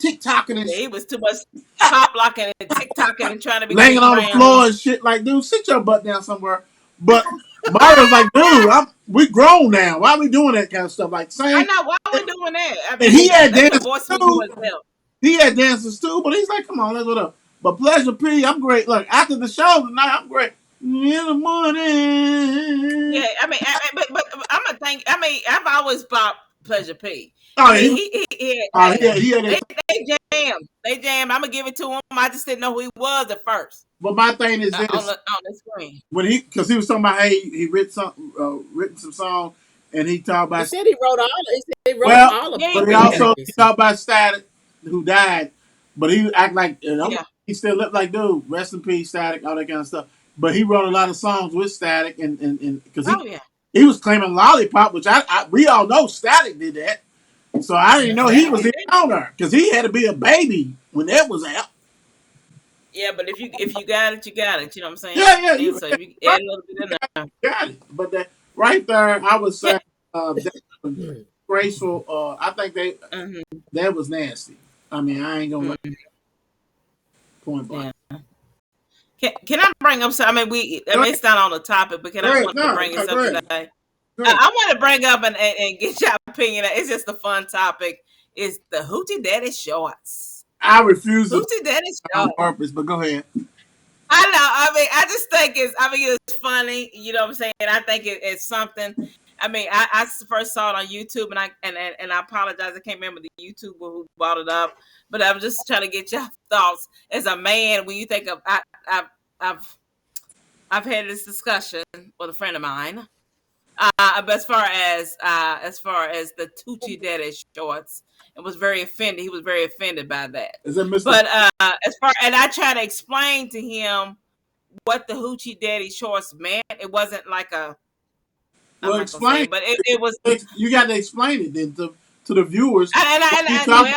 tick tocking and Yeah, he was too much pop locking and TikToking and trying to be laying Chris on the Brown. floor and shit. Like, dude, sit your butt down somewhere. But Mario's like, dude, we grown now. Why are we doing that kind of stuff? Like I saying, know why are we doing that. I and mean, let your voice speak for itself. He had dances too. But he's like, come on, let's go up. But Pleasure P, I'm great. Look, after the show tonight, I'm great. In the morning. Yeah, I mean, but I'm gonna think. I mean, I've always bought Pleasure P. Oh, I yeah, mean, he he had that. they jam. They jam. I'm gonna give it to him. I just didn't know who he was at first But my thing is on this: the screen. when because he was talking about, hey, he written some song, and he talked He about said he wrote all. He said he wrote well, all of Yeah, he but he did. also he Pleasure. talked about Static, who died, but he act like Yeah. he still looked like dude, rest in peace, Static, all that kind of stuff. But he wrote a lot of songs with Static, and because Oh yeah. he was claiming Lollipop, which we all know Static did that. So I didn't know he Static was did in that. on there because he had to be a baby when that was out. Yeah, but if you got it, you got it. You know what I'm saying? Yeah, And you so if you add a little bit in there, got it. But that right there, I would yeah. say that was graceful. I think Mm-hmm. that was nasty. I mean, I ain't gonna let Mm-hmm. point blank. Yeah. Can I bring up? I mean, I Go mean, it's not on the topic, but can I ahead. want to No, bring no, this go up ahead. today? Go ahead. I want to bring up and get your opinion. It's just a fun topic. Is the Hoochie Daddy shorts? I refuse to Hoochie Daddy on shorts. purpose, but go ahead. I know. I mean, I just think it's funny. You know what I'm saying? I think it's something. I mean, I first saw it on YouTube, and I apologize. I can't remember the YouTuber who brought it up, but I'm just trying to get your thoughts as a man. When you think of, I've I've had this discussion with a friend of mine. But as far as the Tucci Daddy shorts, it was very offended. He was very offended by that. Is it Mr. But and I try to explain to him what the Hoochie Daddy shorts meant. It wasn't like I'm Well, not gonna say explain. it, but it was. You got to explain it then to the viewers. What you talking? Well,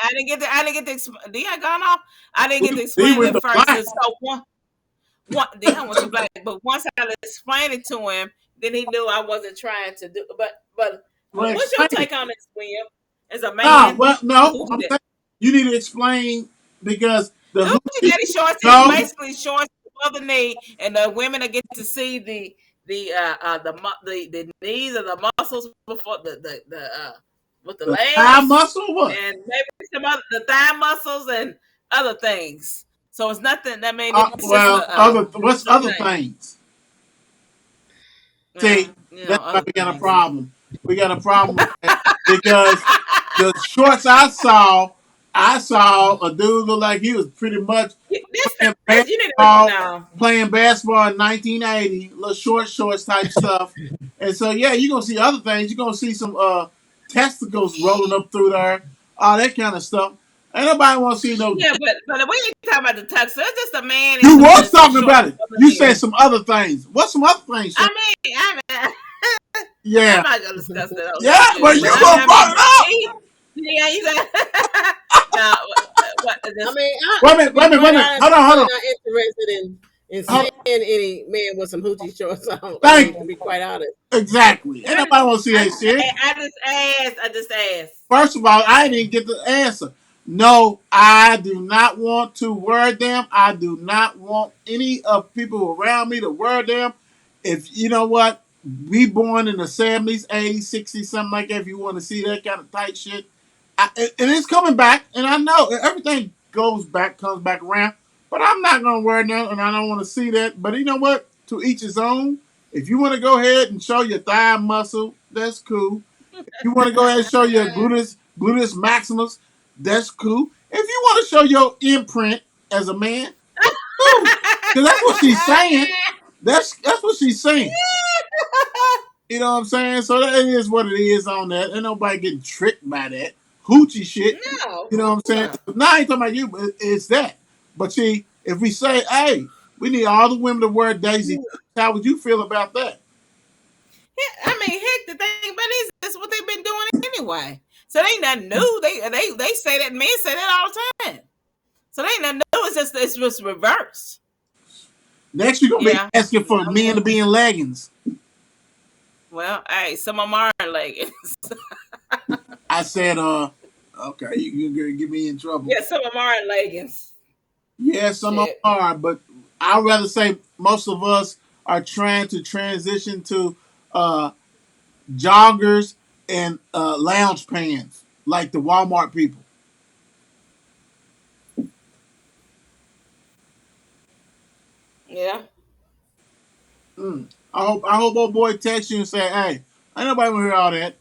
I didn't get to Dion gone off. I didn't get to He explain it with at the first. black. And so one Dion was too black, but once I explained it to him, then he knew I wasn't trying to do. But Well, what's your explain it. take on this, William? As a No, man, well, the no. Hoochie I'm Daddy. saying you need to explain because the The Hoochie hoochie. Daddy shorts is No, basically shorts above the knee, and the women that get to see the knees and the muscles before the with the The thigh legs muscle, what? and maybe some other the thigh muscles and other things. So it's nothing. I mean, it's just Well, other what's just a other thing. things? Well, See, that's why other we got a things. problem. We got a problem with that because the shorts I saw a dude look like he was pretty much playing You need to basketball, know. playing basketball in 1980, little shorts type stuff. And so, yeah, you're gonna see other things. You're gonna see some testicles rolling up through there, all that kind of stuff. Ain't nobody want to see no. Yeah, but we ain't talking about the tux. So it's just a man You was and some talking shorts about it. You said underneath. some other things. What's some other things, Shay? I mean, I'm Yeah, not gonna discuss that on yeah. here, Well, but you gonna I brought mean, it up. yeah, you said no. What I this? mean, Wait a to minute. Wait be a minute. Wait quite a minute. honest, Hold I'm on. Hold really on. not interested in Hold seeing any man with some hoochie shorts on. I Thank mean, to you. be quite honest. Exactly. Ain't nobody want to see I that just, shit. I just asked. I just asked. First of all, I didn't get the answer. No, I do not want to wear them. I do not want any of people around me to wear them. If you know what, we born in the 70s, 80s, 60s, something like that. If you want to see that kind of tight shit, and it's coming back. And I know everything goes back, comes back around. But I'm not gonna wear that, and I don't want to see that. But you know what? To each his own. If you want to go ahead and show your thigh muscle, that's cool. You want to go ahead and show your gluteus maximus, that's cool. If you want to show your imprint as a man, that's cool. Because that's what she's saying. That's what she's saying. You know what I'm saying? So that is what it is on that. Ain't nobody getting tricked by that. Hoochie shit. No, You know what I'm saying? no. Now I ain't talking about you, but it's that. But see, if we say, hey, we need all the women to wear Daisy, how would you feel about that? I mean, heck, the thing about it is that's what they've been doing anyway. So they ain't nothing new. They say that men say that all the time. So they ain't nothing new. It's just reversed. Next, you're going to be Yeah. asking for men to be in leggings. Well, hey, some of them are leggings. I said, okay, you're gonna get me in trouble. Yeah, some of them are leggings. Yeah, some of them Shit. are, but I'd rather say most of us are trying to transition to uh, joggers and lounge pants, like the Walmart people. Yeah. I hope old boy texts you and say, "Hey, ain't nobody want to hear all that."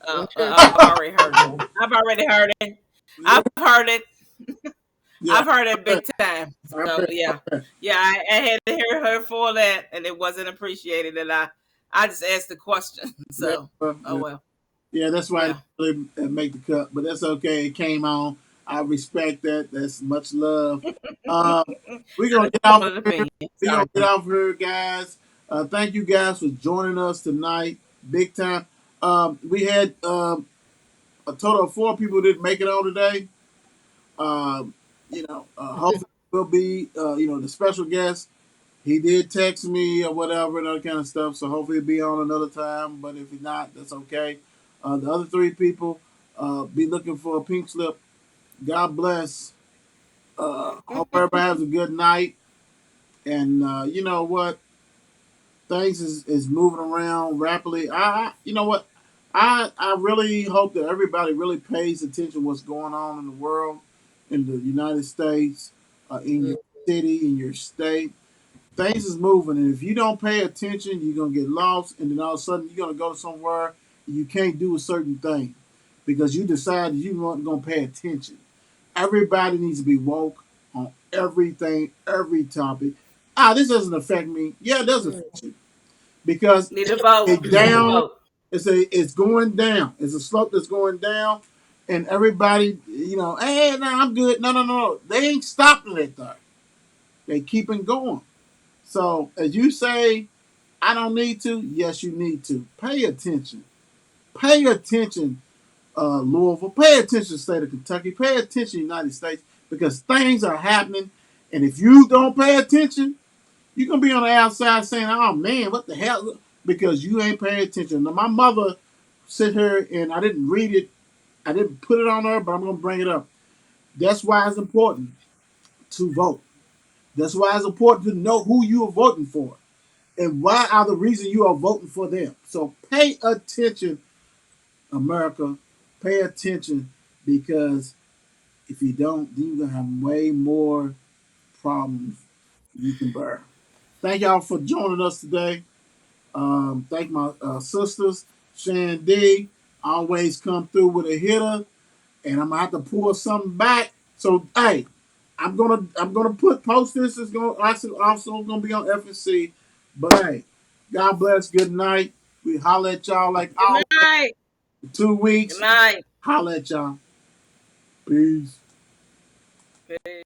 I've already heard it. I've already heard it. Yeah, I've heard it. yeah, I've heard I it big bet, time. I So bet, I yeah, bet. yeah. I had to hear her for that, and it wasn't appreciated. And I just asked the question. Yeah, So oh well. yeah, that's why I Yeah. didn't really make the cut, but that's okay. It came on. I respect that. That's much love. Um, we're gonna get That's off one of here. opinion. We're Sorry. gonna get off here, guys. Thank you guys for joining us tonight. Big time. We had a total of 4 people didn't make it on today. Um, hopefully we'll be the special guest. He did text me or whatever and other kind of stuff, so hopefully he'll be on another time. But if he's not, that's okay. The other 3 people, be looking for a pink slip. God bless. Hope everybody has a good night. And you know what? Things is moving around rapidly. You know what? I really hope that everybody really pays attention to what's going on in the world, in the United States, in your city, in your state. Things is moving, and if you don't pay attention, you're gonna get lost, and then all of a sudden you're gonna go somewhere and you can't do a certain thing because you decided you weren't gonna pay attention. Everybody needs to be woke on everything, every topic. This doesn't affect me. Yeah, it does affect you because Need to vote. it's Need to down. vote. It's going down. It's a slope that's going down, and everybody, hey, no, I'm good. No, no, no, they ain't stopping it though. They keeping going. So as you say, I don't need to. Yes, you need to. Pay attention. Pay attention, Louisville. Pay attention, state of Kentucky. Pay attention, United States, because things are happening. And if you don't pay attention, you're gonna be on the outside saying, "Oh man, what the hell?" Because you ain't paying attention. Now, my mother sit here and I didn't read it. I didn't put it on her, but I'm gonna bring it up. That's why it's important to vote. That's why it's important to know who you are voting for. and why are the reason you are voting for them. So pay attention, America. Pay attention, because if you don't, then you're gonna have way more problems you can bear. Thank y'all for joining us today. Thank my sisters, Shan D. Always come through with a hitter, and I'm gonna have to pull something back. So hey, I'm gonna post this. It's gonna also gonna be on FNC. But hey, God bless. Good night. We holler at y'all like Good always. night. 2 Good weeks. night. Holler at y'all. Peace. Peace.